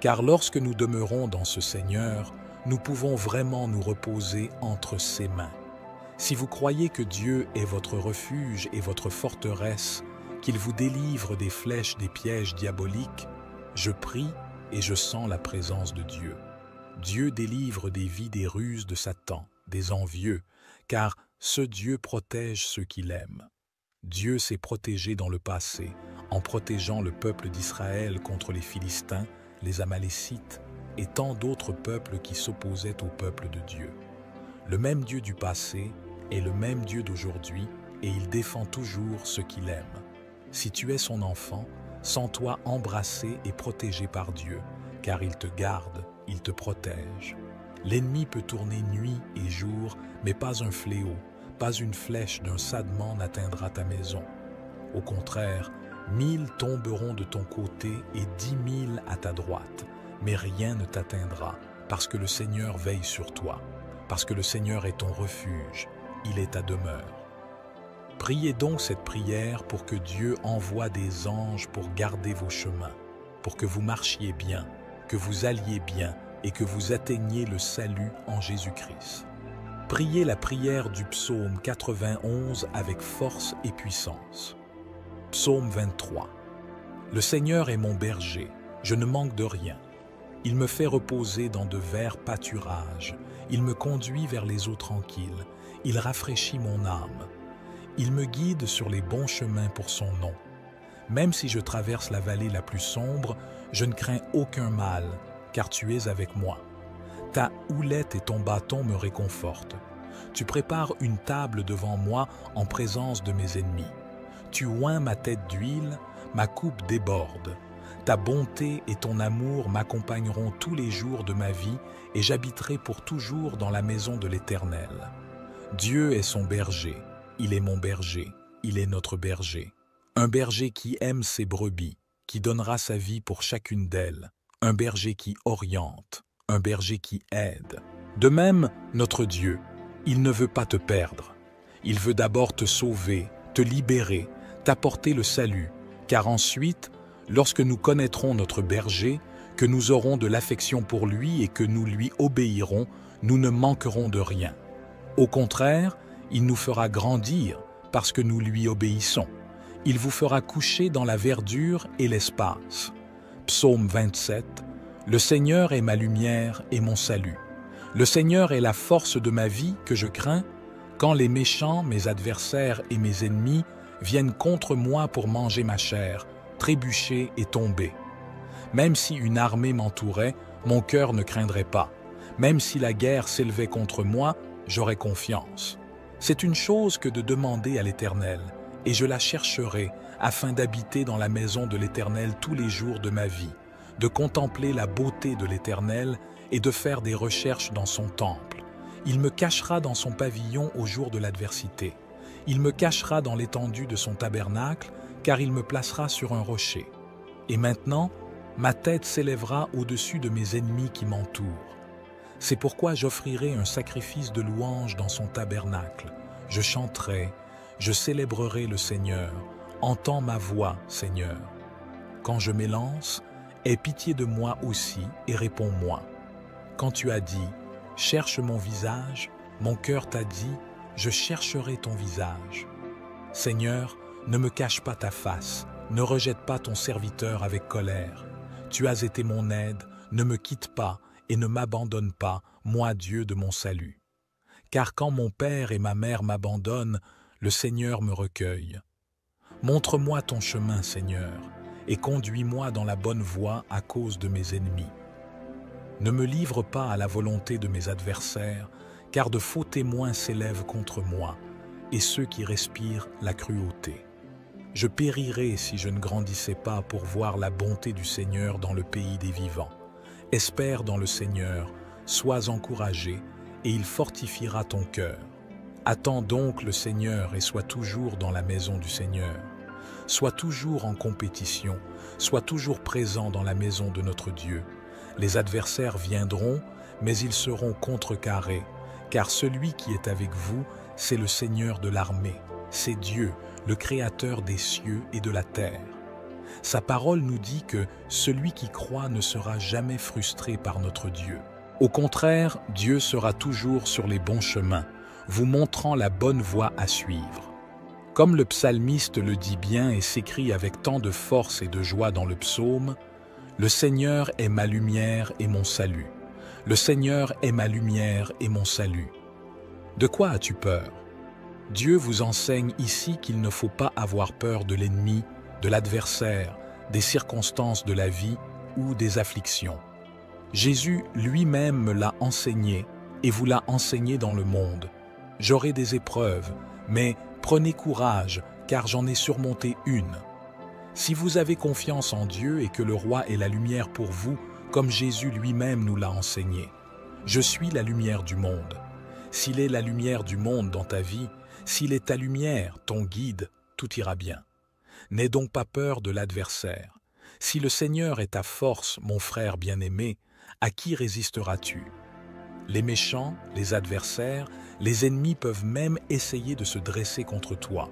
Car lorsque nous demeurons dans ce Seigneur, nous pouvons vraiment nous reposer entre ses mains. Si vous croyez que Dieu est votre refuge et votre forteresse, qu'il vous délivre des flèches des pièges diaboliques, je prie et je sens la présence de Dieu. Dieu délivre des vies des ruses de Satan, des envieux, car ce Dieu protège ceux qu'il aime. Dieu s'est protégé dans le passé, en protégeant le peuple d'Israël contre les Philistins, les Amalécites et tant d'autres peuples qui s'opposaient au peuple de Dieu. Le même Dieu du passé est le même Dieu d'aujourd'hui et il défend toujours ceux qu'il aime. Si tu es son enfant, sens-toi embrassé et protégé par Dieu, car il te garde, il te protège. L'ennemi peut tourner nuit et jour, mais pas un fléau, pas une flèche d'un sadement n'atteindra ta maison. Au contraire, 1000 tomberont de ton côté et 10 000 à ta droite, mais rien ne t'atteindra, parce que le Seigneur veille sur toi, parce que le Seigneur est ton refuge, il est ta demeure. Priez donc cette prière pour que Dieu envoie des anges pour garder vos chemins, pour que vous marchiez bien, que vous alliez bien et que vous atteigniez le salut en Jésus-Christ. Priez la prière du psaume 91 avec force et puissance. Psaume 23. Le Seigneur est mon berger, je ne manque de rien. Il me fait reposer dans de verts pâturages, il me conduit vers les eaux tranquilles, Il rafraîchit mon âme. Il me guide sur les bons chemins pour son nom. Même si je traverse la vallée la plus sombre, je ne crains aucun mal, car tu es avec moi. Ta houlette et ton bâton me réconfortent. Tu prépares une table devant moi en présence de mes ennemis. Tu oins ma tête d'huile, ma coupe déborde. Ta bonté et ton amour m'accompagneront tous les jours de ma vie et j'habiterai pour toujours dans la maison de l'Éternel. Dieu est son berger, il est mon berger, il est notre berger. Un berger qui aime ses brebis, qui donnera sa vie pour chacune d'elles. Un berger qui oriente, un berger qui aide. De même, notre Dieu, il ne veut pas te perdre. Il veut d'abord te sauver, te libérer, t'apporter le salut, car ensuite, lorsque nous connaîtrons notre berger, que nous aurons de l'affection pour lui et que nous lui obéirons, nous ne manquerons de rien. Au contraire, il nous fera grandir parce que nous lui obéissons. Il vous fera coucher dans la verdure et l'espace. Psaume 27. Le Seigneur est ma lumière et mon salut. Le Seigneur est la force de ma vie que je crains. Quand les méchants, mes adversaires et mes ennemis viennent contre moi pour manger ma chair, trébucher et tomber. Même si une armée m'entourait, mon cœur ne craindrait pas. Même si la guerre s'élevait contre moi, j'aurais confiance. C'est une chose que de demander à l'Éternel, et je la chercherai afin d'habiter dans la maison de l'Éternel tous les jours de ma vie, de contempler la beauté de l'Éternel et de faire des recherches dans son temple. Il me cachera dans son pavillon au jour de l'adversité. Il me cachera dans l'étendue de son tabernacle, car il me placera sur un rocher. Et maintenant, ma tête s'élèvera au-dessus de mes ennemis qui m'entourent. C'est pourquoi j'offrirai un sacrifice de louange dans son tabernacle. Je chanterai, je célébrerai le Seigneur. Entends ma voix, Seigneur. Quand je m'élance, aie pitié de moi aussi et réponds-moi. Quand tu as dit, cherche mon visage, mon cœur t'a dit, je chercherai ton visage. Seigneur, ne me cache pas ta face, ne rejette pas ton serviteur avec colère. Tu as été mon aide, ne me quitte pas et ne m'abandonne pas, moi Dieu de mon salut. Car quand mon père et ma mère m'abandonnent, le Seigneur me recueille. Montre-moi ton chemin, Seigneur, et conduis-moi dans la bonne voie à cause de mes ennemis. Ne me livre pas à la volonté de mes adversaires, car de faux témoins s'élèvent contre moi, et ceux qui respirent la cruauté. Je périrais si je ne grandissais pas pour voir la bonté du Seigneur dans le pays des vivants. Espère dans le Seigneur, sois encouragé, et il fortifiera ton cœur. Attends donc le Seigneur et sois toujours dans la maison du Seigneur. Sois toujours en compétition, sois toujours présent dans la maison de notre Dieu. Les adversaires viendront, mais ils seront contrecarrés, car celui qui est avec vous, c'est le Seigneur de l'armée, c'est Dieu, le Créateur des cieux et de la terre. Sa parole nous dit que celui qui croit ne sera jamais frustré par notre Dieu. Au contraire, Dieu sera toujours sur les bons chemins, vous montrant la bonne voie à suivre. Comme le psalmiste le dit bien et s'écrit avec tant de force et de joie dans le psaume, « Le Seigneur est ma lumière et mon salut. Le Seigneur est ma lumière et mon salut. » De quoi as-tu peur? Dieu vous enseigne ici qu'il ne faut pas avoir peur de l'ennemi, de l'adversaire, des circonstances de la vie ou des afflictions. Jésus lui-même me l'a enseigné et vous l'a enseigné dans le monde. J'aurai des épreuves, mais prenez courage, car j'en ai surmonté une. Si vous avez confiance en Dieu et que le roi est la lumière pour vous, comme Jésus lui-même nous l'a enseigné. Je suis la lumière du monde. S'il est la lumière du monde dans ta vie, s'il est ta lumière, ton guide, tout ira bien. N'aie donc pas peur de l'adversaire. Si le Seigneur est ta force, mon frère bien-aimé, à qui résisteras-tu? Les méchants, les adversaires, les ennemis peuvent même essayer de se dresser contre toi.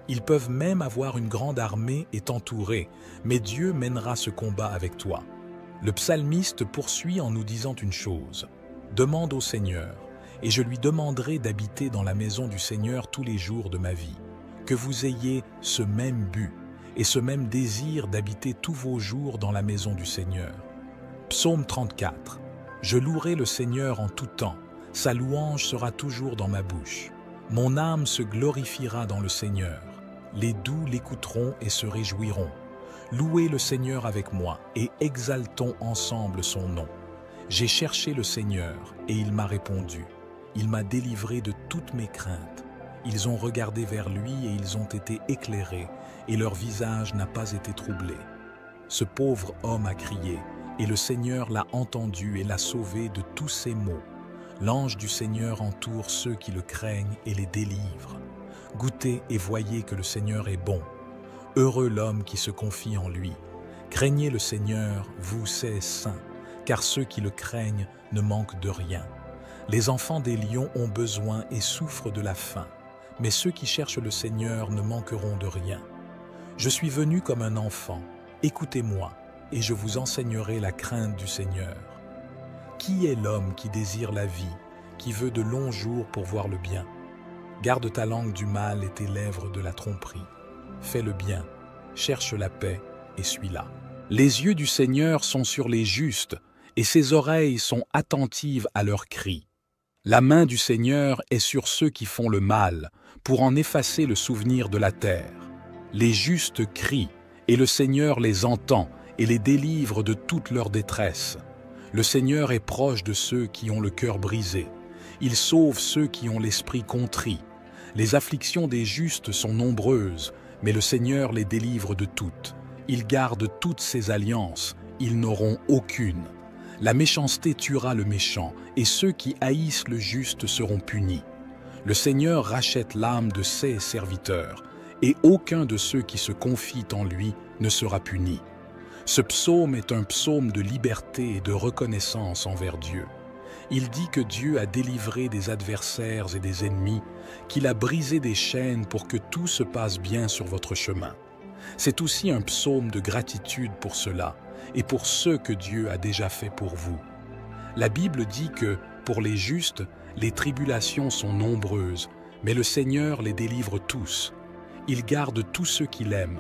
Ils peuvent même avoir une grande armée et t'entourer, mais Dieu mènera ce combat avec toi. Le psalmiste poursuit en nous disant une chose. Demande au Seigneur, et je lui demanderai d'habiter dans la maison du Seigneur tous les jours de ma vie. Que vous ayez ce même but et ce même désir d'habiter tous vos jours dans la maison du Seigneur. Psaume 34. Je louerai le Seigneur en tout temps, sa louange sera toujours dans ma bouche. Mon âme se glorifiera dans le Seigneur. Les doux l'écouteront et se réjouiront. Louez le Seigneur avec moi et exaltons ensemble son nom. J'ai cherché le Seigneur et il m'a répondu. Il m'a délivré de toutes mes craintes. Ils ont regardé vers lui et ils ont été éclairés et leur visage n'a pas été troublé. Ce pauvre homme a crié et le Seigneur l'a entendu et l'a sauvé de tous ses maux. L'ange du Seigneur entoure ceux qui le craignent et les délivre. Goûtez et voyez que le Seigneur est bon. Heureux l'homme qui se confie en lui. Craignez le Seigneur, vous ses saints, car ceux qui le craignent ne manquent de rien. Les enfants des lions ont besoin et souffrent de la faim, mais ceux qui cherchent le Seigneur ne manqueront de rien. Je suis venu comme un enfant, écoutez-moi, et je vous enseignerai la crainte du Seigneur. Qui est l'homme qui désire la vie, qui veut de longs jours pour voir le bien? Garde ta langue du mal et tes lèvres de la tromperie. Fais le bien, cherche la paix et suis-la. Les yeux du Seigneur sont sur les justes, et ses oreilles sont attentives à leurs cris. La main du Seigneur est sur ceux qui font le mal, pour en effacer le souvenir de la terre. Les justes crient, et le Seigneur les entend et les délivre de toute leur détresse. Le Seigneur est proche de ceux qui ont le cœur brisé. Il sauve ceux qui ont l'esprit contrit. Les afflictions des justes sont nombreuses, mais le Seigneur les délivre de toutes. Il garde toutes ses alliances, ils n'auront aucune. La méchanceté tuera le méchant, et ceux qui haïssent le juste seront punis. Le Seigneur rachète l'âme de ses serviteurs, et aucun de ceux qui se confient en lui ne sera puni. Ce psaume est un psaume de liberté et de reconnaissance envers Dieu. Il dit que Dieu a délivré des adversaires et des ennemis, qu'il a brisé des chaînes pour que tout se passe bien sur votre chemin. C'est aussi un psaume de gratitude pour cela et pour ceux que Dieu a déjà fait pour vous. La Bible dit que, pour les justes, les tribulations sont nombreuses, mais le Seigneur les délivre tous. Il garde tous ceux qu'il aime.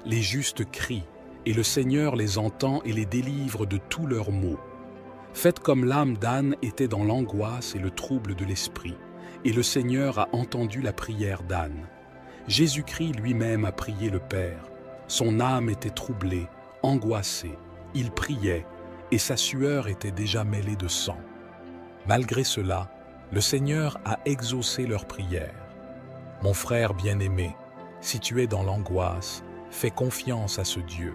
Les justes crient, et le Seigneur les entend et les délivre de tous leurs maux. Faites comme l'âme d'Anne était dans l'angoisse et le trouble de l'esprit, et le Seigneur a entendu la prière d'Anne. Jésus-Christ lui-même a prié le Père. Son âme était troublée, angoissée, il priait, et sa sueur était déjà mêlée de sang. Malgré cela, le Seigneur a exaucé leur prière. Mon frère bien-aimé, si tu es dans l'angoisse, fais confiance à ce Dieu.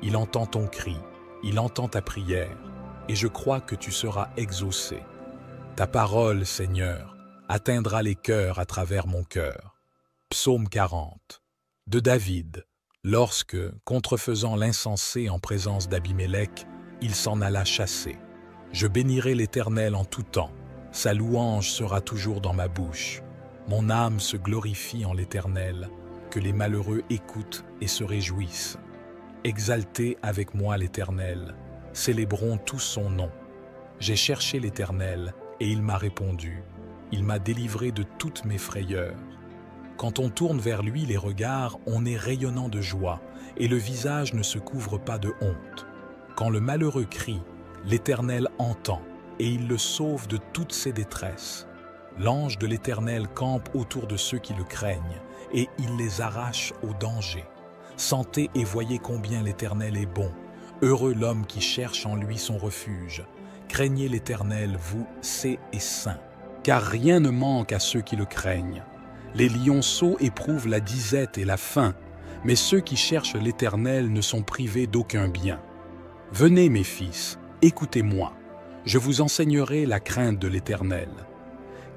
Il entend ton cri, il entend ta prière, et je crois que tu seras exaucé. Ta parole, Seigneur, atteindra les cœurs à travers mon cœur. Psaume 40. De David, lorsque, contrefaisant l'insensé en présence d'Abimélec, il s'en alla chasser. Je bénirai l'Éternel en tout temps, sa louange sera toujours dans ma bouche. Mon âme se glorifie en l'Éternel, que les malheureux écoutent et se réjouissent. Exaltez avec moi l'Éternel, célébrons tous son nom. J'ai cherché l'Éternel, et il m'a répondu. Il m'a délivré de toutes mes frayeurs. Quand on tourne vers lui les regards, on est rayonnant de joie, et le visage ne se couvre pas de honte. Quand le malheureux crie, l'Éternel entend, et il le sauve de toutes ses détresses. L'ange de l'Éternel campe autour de ceux qui le craignent, et il les arrache au danger. Sentez et voyez combien l'Éternel est bon. Heureux l'homme qui cherche en lui son refuge. Craignez l'Éternel, vous, saints et saints, car rien ne manque à ceux qui le craignent. Les lionceaux éprouvent la disette et la faim, mais ceux qui cherchent l'Éternel ne sont privés d'aucun bien. Venez, mes fils, écoutez-moi, je vous enseignerai la crainte de l'Éternel.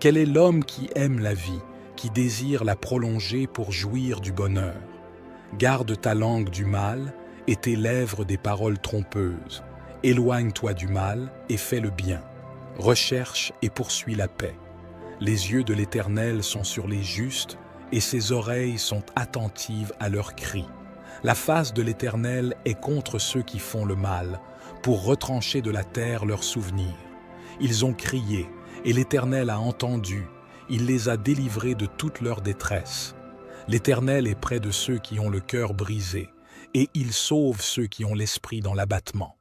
Quel est l'homme qui aime la vie, qui désire la prolonger pour jouir du bonheur? Garde ta langue du mal et tes lèvres des paroles trompeuses. Éloigne-toi du mal et fais le bien. Recherche et poursuis la paix. Les yeux de l'Éternel sont sur les justes et ses oreilles sont attentives à leurs cris. La face de l'Éternel est contre ceux qui font le mal, pour retrancher de la terre leurs souvenirs. Ils ont crié, et l'Éternel a entendu, il les a délivrés de toute leur détresse. L'Éternel est près de ceux qui ont le cœur brisé, et il sauve ceux qui ont l'esprit dans l'abattement.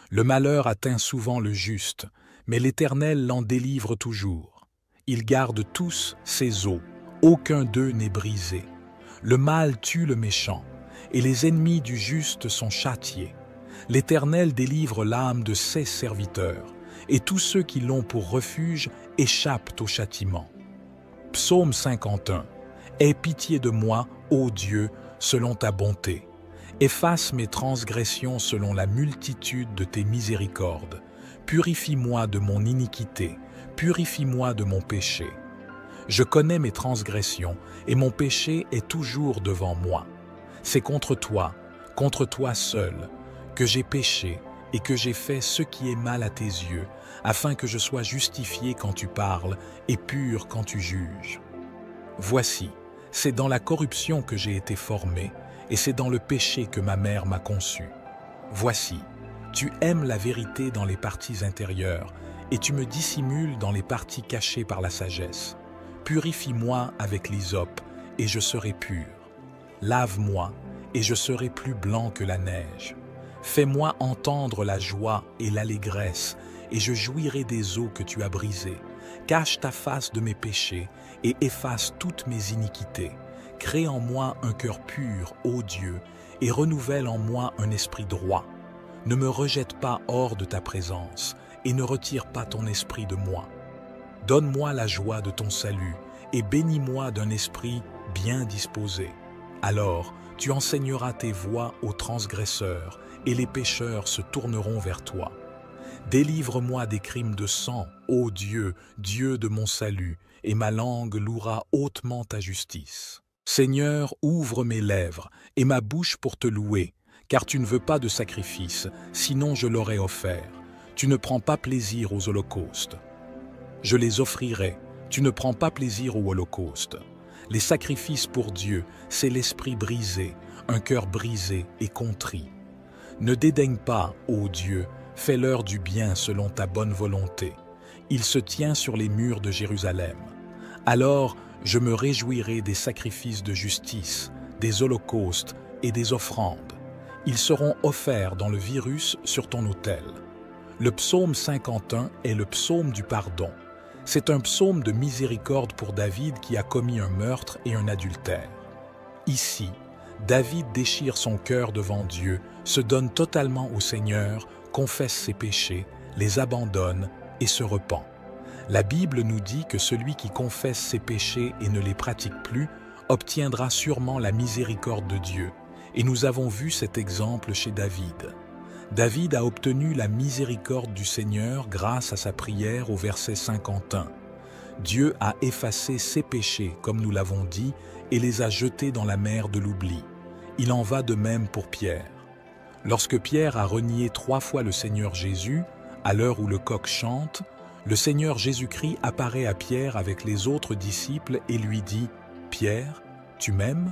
Le malheur atteint souvent le juste, mais l'Éternel l'en délivre toujours. Ils gardent tous ses os, aucun d'eux n'est brisé. Le mal tue le méchant, et les ennemis du juste sont châtiés. L'Éternel délivre l'âme de ses serviteurs, et tous ceux qui l'ont pour refuge échappent au châtiment. Psaume 51. Aie pitié de moi, ô Dieu, selon ta bonté. Efface mes transgressions selon la multitude de tes miséricordes. Purifie-moi de mon iniquité, purifie-moi de mon péché. Je connais mes transgressions, et mon péché est toujours devant moi. C'est contre toi seul, que j'ai péché et que j'ai fait ce qui est mal à tes yeux, afin que je sois justifié quand tu parles et pur quand tu juges. Voici, c'est dans la corruption que j'ai été formé, et c'est dans le péché que ma mère m'a conçu. Voici, tu aimes la vérité dans les parties intérieures, et tu me dissimules dans les parties cachées par la sagesse. Purifie-moi avec l'hysope, et je serai pur. Lave-moi, et je serai plus blanc que la neige. Fais-moi entendre la joie et l'allégresse, et je jouirai des eaux que tu as brisées. Cache ta face de mes péchés, et efface toutes mes iniquités. Crée en moi un cœur pur, ô Dieu, et renouvelle en moi un esprit droit. Ne me rejette pas hors de ta présence, et ne retire pas ton esprit de moi. Donne-moi la joie de ton salut, et bénis-moi d'un esprit bien disposé. Alors, tu enseigneras tes voies aux transgresseurs, et les pécheurs se tourneront vers toi. Délivre-moi des crimes de sang, ô Dieu, Dieu de mon salut, et ma langue louera hautement ta justice. Seigneur, ouvre mes lèvres, et ma bouche pour te louer, car tu ne veux pas de sacrifice, sinon je l'aurais offert. Tu ne prends pas plaisir aux holocaustes. Je les offrirai, tu ne prends pas plaisir aux holocaustes. Les sacrifices pour Dieu, c'est l'esprit brisé, un cœur brisé et contrit. Ne dédaigne pas, ô Dieu, fais-leur du bien selon ta bonne volonté. Il se tient sur les murs de Jérusalem. Alors je me réjouirai des sacrifices de justice, des holocaustes et des offrandes. Ils seront offerts dans le virus sur ton autel. Le psaume 51 est le psaume du pardon. C'est un psaume de miséricorde pour David qui a commis un meurtre et un adultère. Ici, David déchire son cœur devant Dieu, se donne totalement au Seigneur, confesse ses péchés, les abandonne et se repent. La Bible nous dit que celui qui confesse ses péchés et ne les pratique plus obtiendra sûrement la miséricorde de Dieu. Et nous avons vu cet exemple chez David. David a obtenu la miséricorde du Seigneur grâce à sa prière au verset 51. Dieu a effacé ses péchés, comme nous l'avons dit, et les a jetés dans la mer de l'oubli. Il en va de même pour Pierre. Lorsque Pierre a renié 3 fois le Seigneur Jésus, à l'heure où le coq chante, le Seigneur Jésus-Christ apparaît à Pierre avec les autres disciples et lui dit « Pierre, tu m'aimes ?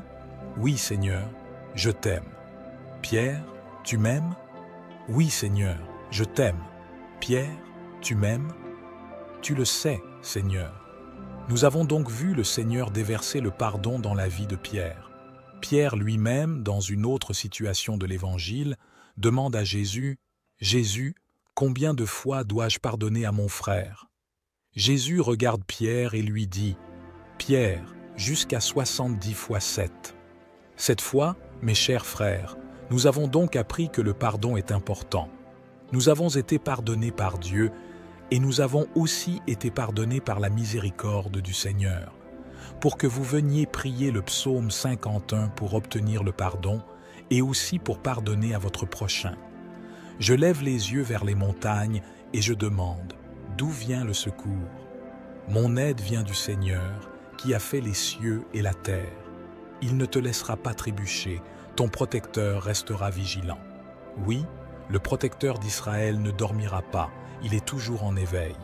Oui, Seigneur, je t'aime. Pierre, tu m'aimes ? Oui, Seigneur, je t'aime. Pierre, tu m'aimes ? Tu le sais, Seigneur. » Nous avons donc vu le Seigneur déverser le pardon dans la vie de Pierre. Pierre lui-même, dans une autre situation de l'Évangile, demande à Jésus « Jésus, combien de fois dois-je pardonner à mon frère ?» Jésus regarde Pierre et lui dit « Pierre, jusqu'à 70 fois 7. » Cette fois, mes chers frères, nous avons donc appris que le pardon est important. Nous avons été pardonnés par Dieu et nous avons aussi été pardonnés par la miséricorde du Seigneur. Pour que vous veniez prier le psaume 51 pour obtenir le pardon et aussi pour pardonner à votre prochain. Je lève les yeux vers les montagnes et je demande, d'où vient le secours? Mon aide vient du Seigneur, qui a fait les cieux et la terre. Il ne te laissera pas trébucher, ton protecteur restera vigilant. Oui, le protecteur d'Israël ne dormira pas, il est toujours en éveil.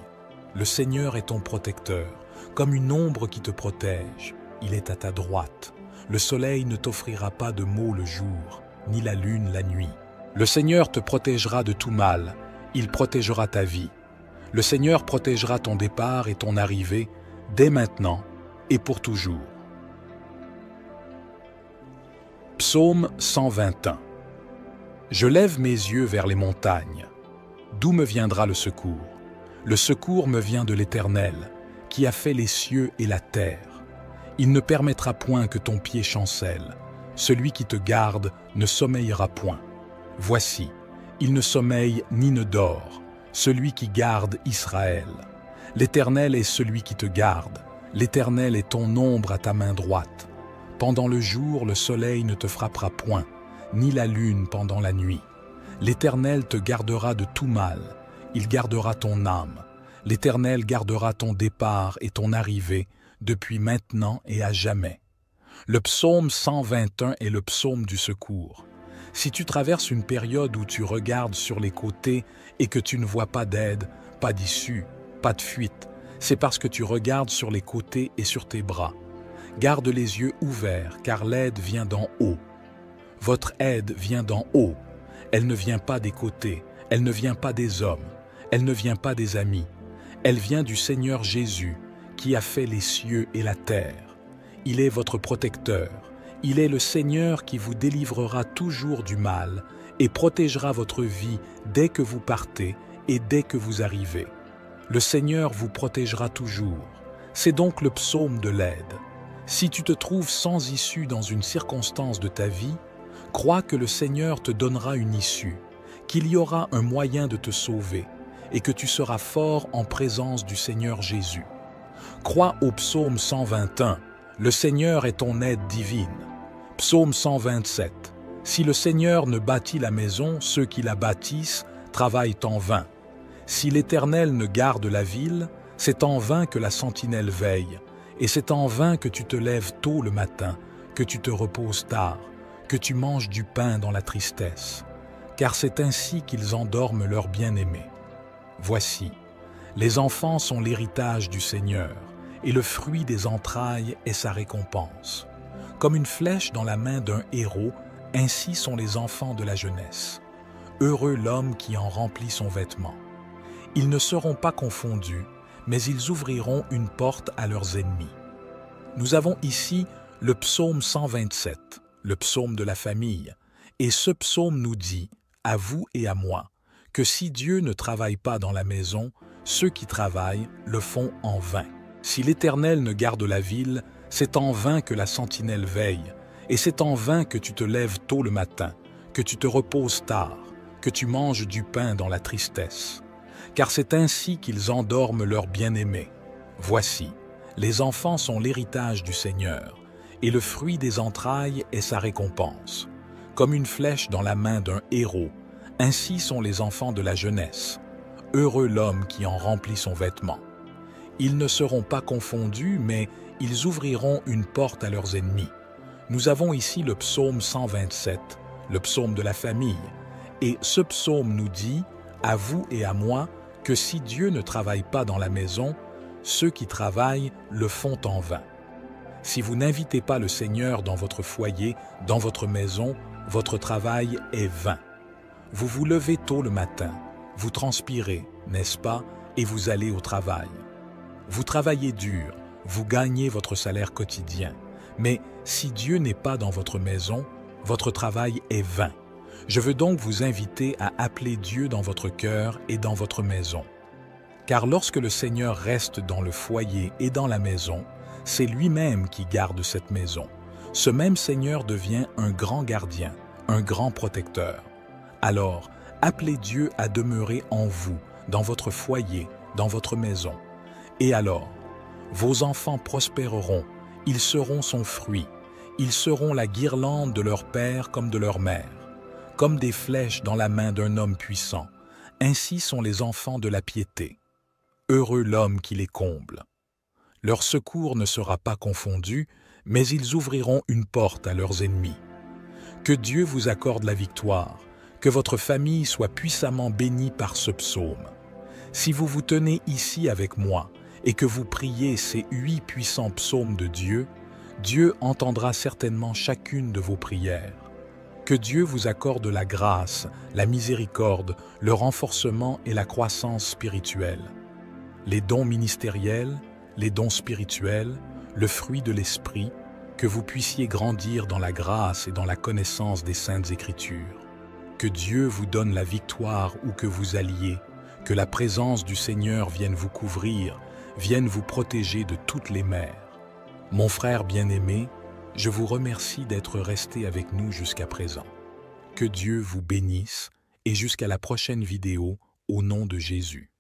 Le Seigneur est ton protecteur, comme une ombre qui te protège. Il est à ta droite. Le soleil ne t'offrira pas de maux le jour, ni la lune la nuit. Le Seigneur te protégera de tout mal, il protégera ta vie. Le Seigneur protégera ton départ et ton arrivée, dès maintenant et pour toujours. Psaume 121. Je lève mes yeux vers les montagnes. D'où me viendra le secours? Le secours me vient de l'Éternel, qui a fait les cieux et la terre. Il ne permettra point que ton pied chancelle. Celui qui te garde ne sommeillera point. Voici, il ne sommeille ni ne dort, celui qui garde Israël. L'Éternel est celui qui te garde. L'Éternel est ton ombre à ta main droite. Pendant le jour, le soleil ne te frappera point, ni la lune pendant la nuit. L'Éternel te gardera de tout mal. Il gardera ton âme. L'Éternel gardera ton départ et ton arrivée, depuis maintenant et à jamais. Le psaume 121 est le psaume du secours. Si tu traverses une période où tu regardes sur les côtés et que tu ne vois pas d'aide, pas d'issue, pas de fuite, c'est parce que tu regardes sur les côtés et sur tes bras. Garde les yeux ouverts, car l'aide vient d'en haut. Votre aide vient d'en haut. Elle ne vient pas des côtés, elle ne vient pas des hommes, elle ne vient pas des amis. Elle vient du Seigneur Jésus, qui a fait les cieux et la terre. Il est votre protecteur. Il est le Seigneur qui vous délivrera toujours du mal et protégera votre vie dès que vous partez et dès que vous arrivez. Le Seigneur vous protégera toujours. C'est donc le psaume de l'aide. Si tu te trouves sans issue dans une circonstance de ta vie, crois que le Seigneur te donnera une issue, qu'il y aura un moyen de te sauver et que tu seras fort en présence du Seigneur Jésus. Crois au psaume 121, le Seigneur est ton aide divine. Psaume 127, si le Seigneur ne bâtit la maison, ceux qui la bâtissent travaillent en vain. Si l'Éternel ne garde la ville, c'est en vain que la sentinelle veille, et c'est en vain que tu te lèves tôt le matin, que tu te reposes tard, que tu manges du pain dans la tristesse, car c'est ainsi qu'ils endorment leurs bien-aimés. Voici, les enfants sont l'héritage du Seigneur, et le fruit des entrailles est sa récompense. Comme une flèche dans la main d'un héros, ainsi sont les enfants de la jeunesse. Heureux l'homme qui en remplit son vêtement. Ils ne seront pas confondus, mais ils ouvriront une porte à leurs ennemis. Nous avons ici le psaume 127, le psaume de la famille, et ce psaume nous dit, à vous et à moi, que si Dieu ne travaille pas dans la maison, ceux qui travaillent le font en vain. Si l'Éternel ne garde la ville, c'est en vain que la sentinelle veille, et c'est en vain que tu te lèves tôt le matin, que tu te reposes tard, que tu manges du pain dans la tristesse. Car c'est ainsi qu'ils endorment leurs bien-aimés. Voici, les enfants sont l'héritage du Seigneur, et le fruit des entrailles est sa récompense. Comme une flèche dans la main d'un héros, ainsi sont les enfants de la jeunesse. Heureux l'homme qui en remplit son vêtement. Ils ne seront pas confondus, mais ils ouvriront une porte à leurs ennemis. Nous avons ici le psaume 127, le psaume de la famille, et ce psaume nous dit, à vous et à moi, que si Dieu ne travaille pas dans la maison, ceux qui travaillent le font en vain. Si vous n'invitez pas le Seigneur dans votre foyer, dans votre maison, votre travail est vain. Vous vous levez tôt le matin, vous transpirez, n'est-ce pas, et vous allez au travail. Vous travaillez dur, vous gagnez votre salaire quotidien. Mais si Dieu n'est pas dans votre maison, votre travail est vain. Je veux donc vous inviter à appeler Dieu dans votre cœur et dans votre maison. Car lorsque le Seigneur reste dans le foyer et dans la maison, c'est lui-même qui garde cette maison. Ce même Seigneur devient un grand gardien, un grand protecteur. Alors, appelez Dieu à demeurer en vous, dans votre foyer, dans votre maison. Et alors, vos enfants prospéreront, ils seront son fruit, ils seront la guirlande de leur père comme de leur mère. Comme des flèches dans la main d'un homme puissant, ainsi sont les enfants de la piété. Heureux l'homme qui les comble. Leur secours ne sera pas confondu, mais ils ouvriront une porte à leurs ennemis. Que Dieu vous accorde la victoire, que votre famille soit puissamment bénie par ce psaume. Si vous vous tenez ici avec moi et que vous priez ces 8 puissants psaumes de Dieu, Dieu entendra certainement chacune de vos prières. Que Dieu vous accorde la grâce, la miséricorde, le renforcement et la croissance spirituelle. Les dons ministériels, les dons spirituels, le fruit de l'Esprit, que vous puissiez grandir dans la grâce et dans la connaissance des Saintes Écritures. Que Dieu vous donne la victoire où que vous alliez, que la présence du Seigneur vienne vous couvrir, vienne vous protéger de toutes les mers. Mon frère bien-aimé, je vous remercie d'être resté avec nous jusqu'à présent. Que Dieu vous bénisse et jusqu'à la prochaine vidéo au nom de Jésus.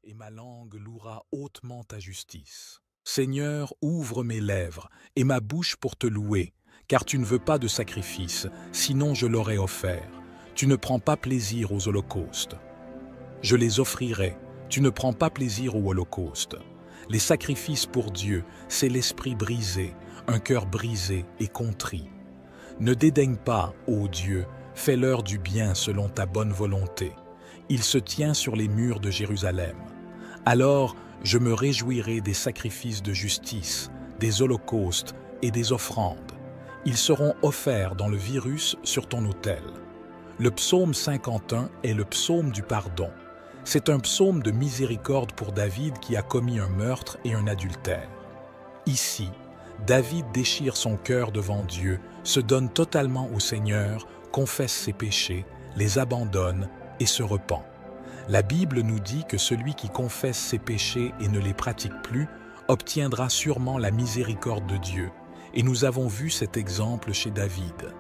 Et ma langue louera hautement ta justice. Seigneur, ouvre mes lèvres et ma bouche pour te louer, car tu ne veux pas de sacrifice, sinon je l'aurais offert. Tu ne prends pas plaisir aux holocaustes. Je les offrirai, tu ne prends pas plaisir aux holocaustes. Les sacrifices pour Dieu, c'est l'esprit brisé, un cœur brisé et contrit. Ne dédaigne pas, ô Dieu, fais-leur du bien selon ta bonne volonté. Il se tient sur les murs de Jérusalem. Alors, je me réjouirai des sacrifices de justice, des holocaustes et des offrandes. Ils seront offerts dans le virus sur ton autel. Le psaume 51 est le psaume du pardon. C'est un psaume de miséricorde pour David qui a commis un meurtre et un adultère. Ici, David déchire son cœur devant Dieu, se donne totalement au Seigneur, confesse ses péchés, les abandonne et se repent. La Bible nous dit que celui qui confesse ses péchés et ne les pratique plus obtiendra sûrement la miséricorde de Dieu. Et nous avons vu cet exemple chez David.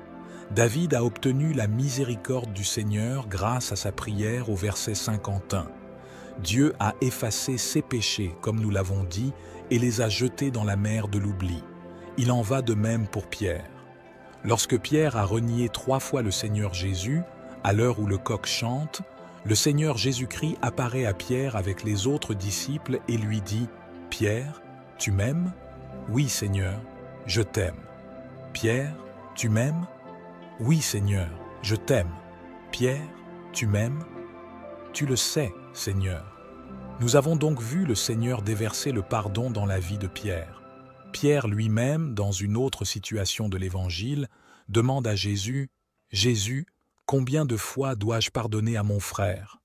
David a obtenu la miséricorde du Seigneur grâce à sa prière au verset 51. Dieu a effacé ses péchés, comme nous l'avons dit, et les a jetés dans la mer de l'oubli. Il en va de même pour Pierre. Lorsque Pierre a renié 3 fois le Seigneur Jésus, à l'heure où le coq chante, le Seigneur Jésus-Christ apparaît à Pierre avec les autres disciples et lui dit « Pierre, tu m'aimes ? Oui, Seigneur, je t'aime. Pierre, tu m'aimes ? Oui, Seigneur, je t'aime. Pierre, tu m'aimes ? Tu le sais, Seigneur. » Nous avons donc vu le Seigneur déverser le pardon dans la vie de Pierre. Pierre lui-même, dans une autre situation de l'Évangile, demande à Jésus « Jésus, combien de fois dois-je pardonner à mon frère ?»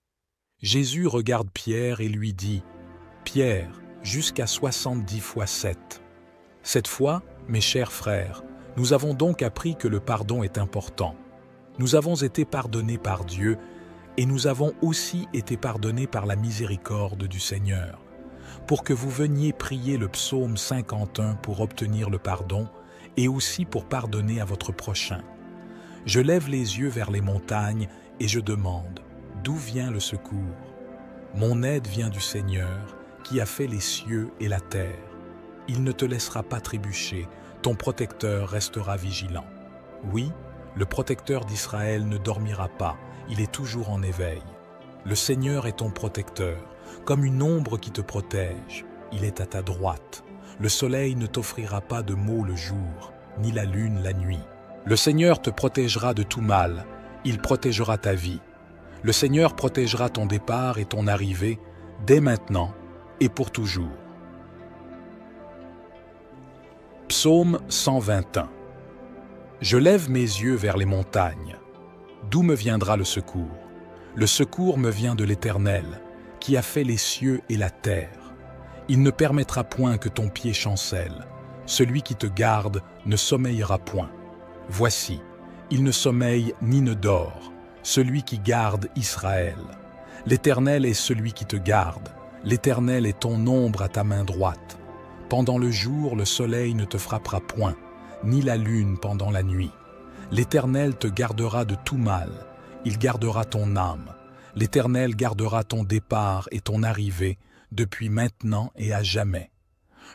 Jésus regarde Pierre et lui dit « Pierre, jusqu'à 70 fois 7. » Cette fois, mes chers frères, nous avons donc appris que le pardon est important. Nous avons été pardonnés par Dieu et nous avons aussi été pardonnés par la miséricorde du Seigneur. Pour que vous veniez prier le psaume 51 pour obtenir le pardon et aussi pour pardonner à votre prochain. Je lève les yeux vers les montagnes et je demande, d'où vient le secours? Mon aide vient du Seigneur qui a fait les cieux et la terre. Il ne te laissera pas trébucher, ton protecteur restera vigilant. Oui, le protecteur d'Israël ne dormira pas, il est toujours en éveil. Le Seigneur est ton protecteur, comme une ombre qui te protège. Il est à ta droite. Le soleil ne t'offrira pas de maux le jour, ni la lune la nuit. Le Seigneur te protégera de tout mal, il protégera ta vie. Le Seigneur protégera ton départ et ton arrivée, dès maintenant et pour toujours. Psaume 121. Je lève mes yeux vers les montagnes. D'où me viendra le secours? Le secours me vient de l'Éternel, qui a fait les cieux et la terre. Il ne permettra point que ton pied chancelle. Celui qui te garde ne sommeillera point. Voici, il ne sommeille ni ne dort, celui qui garde Israël. L'Éternel est celui qui te garde. L'Éternel est ton ombre à ta main droite. Pendant le jour, le soleil ne te frappera point, ni la lune pendant la nuit. L'Éternel te gardera de tout mal, il gardera ton âme. L'Éternel gardera ton départ et ton arrivée, depuis maintenant et à jamais.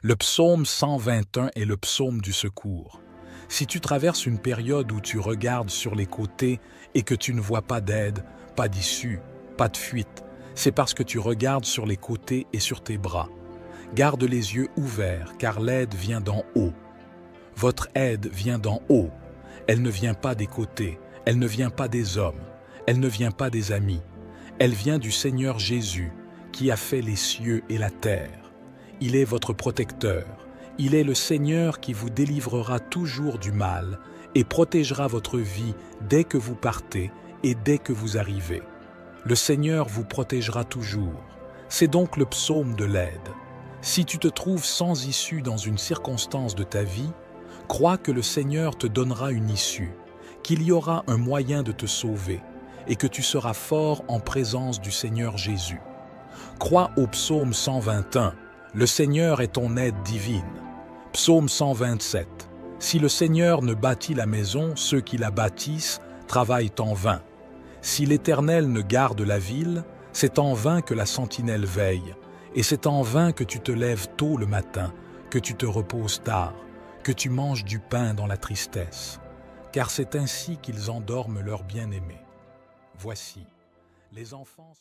Le psaume 121 est le psaume du secours. Si tu traverses une période où tu regardes sur les côtés et que tu ne vois pas d'aide, pas d'issue, pas de fuite, c'est parce que tu regardes sur les côtés et sur tes bras. Garde les yeux ouverts, car l'aide vient d'en haut. Votre aide vient d'en haut. Elle ne vient pas des côtés, elle ne vient pas des hommes, elle ne vient pas des amis. Elle vient du Seigneur Jésus, qui a fait les cieux et la terre. Il est votre protecteur. Il est le Seigneur qui vous délivrera toujours du mal et protégera votre vie dès que vous partez et dès que vous arrivez. Le Seigneur vous protégera toujours. C'est donc le psaume de l'aide. Si tu te trouves sans issue dans une circonstance de ta vie, crois que le Seigneur te donnera une issue, qu'il y aura un moyen de te sauver et que tu seras fort en présence du Seigneur Jésus. Crois au psaume 121, Le Seigneur est ton aide divine. Psaume 127. Si le Seigneur ne bâtit la maison, ceux qui la bâtissent travaillent en vain. Si l'Éternel ne garde la ville, c'est en vain que la sentinelle veille, et c'est en vain que tu te lèves tôt le matin, que tu te reposes tard, que tu manges du pain dans la tristesse, car c'est ainsi qu'ils endorment leur bien-aimé. Voici, les enfants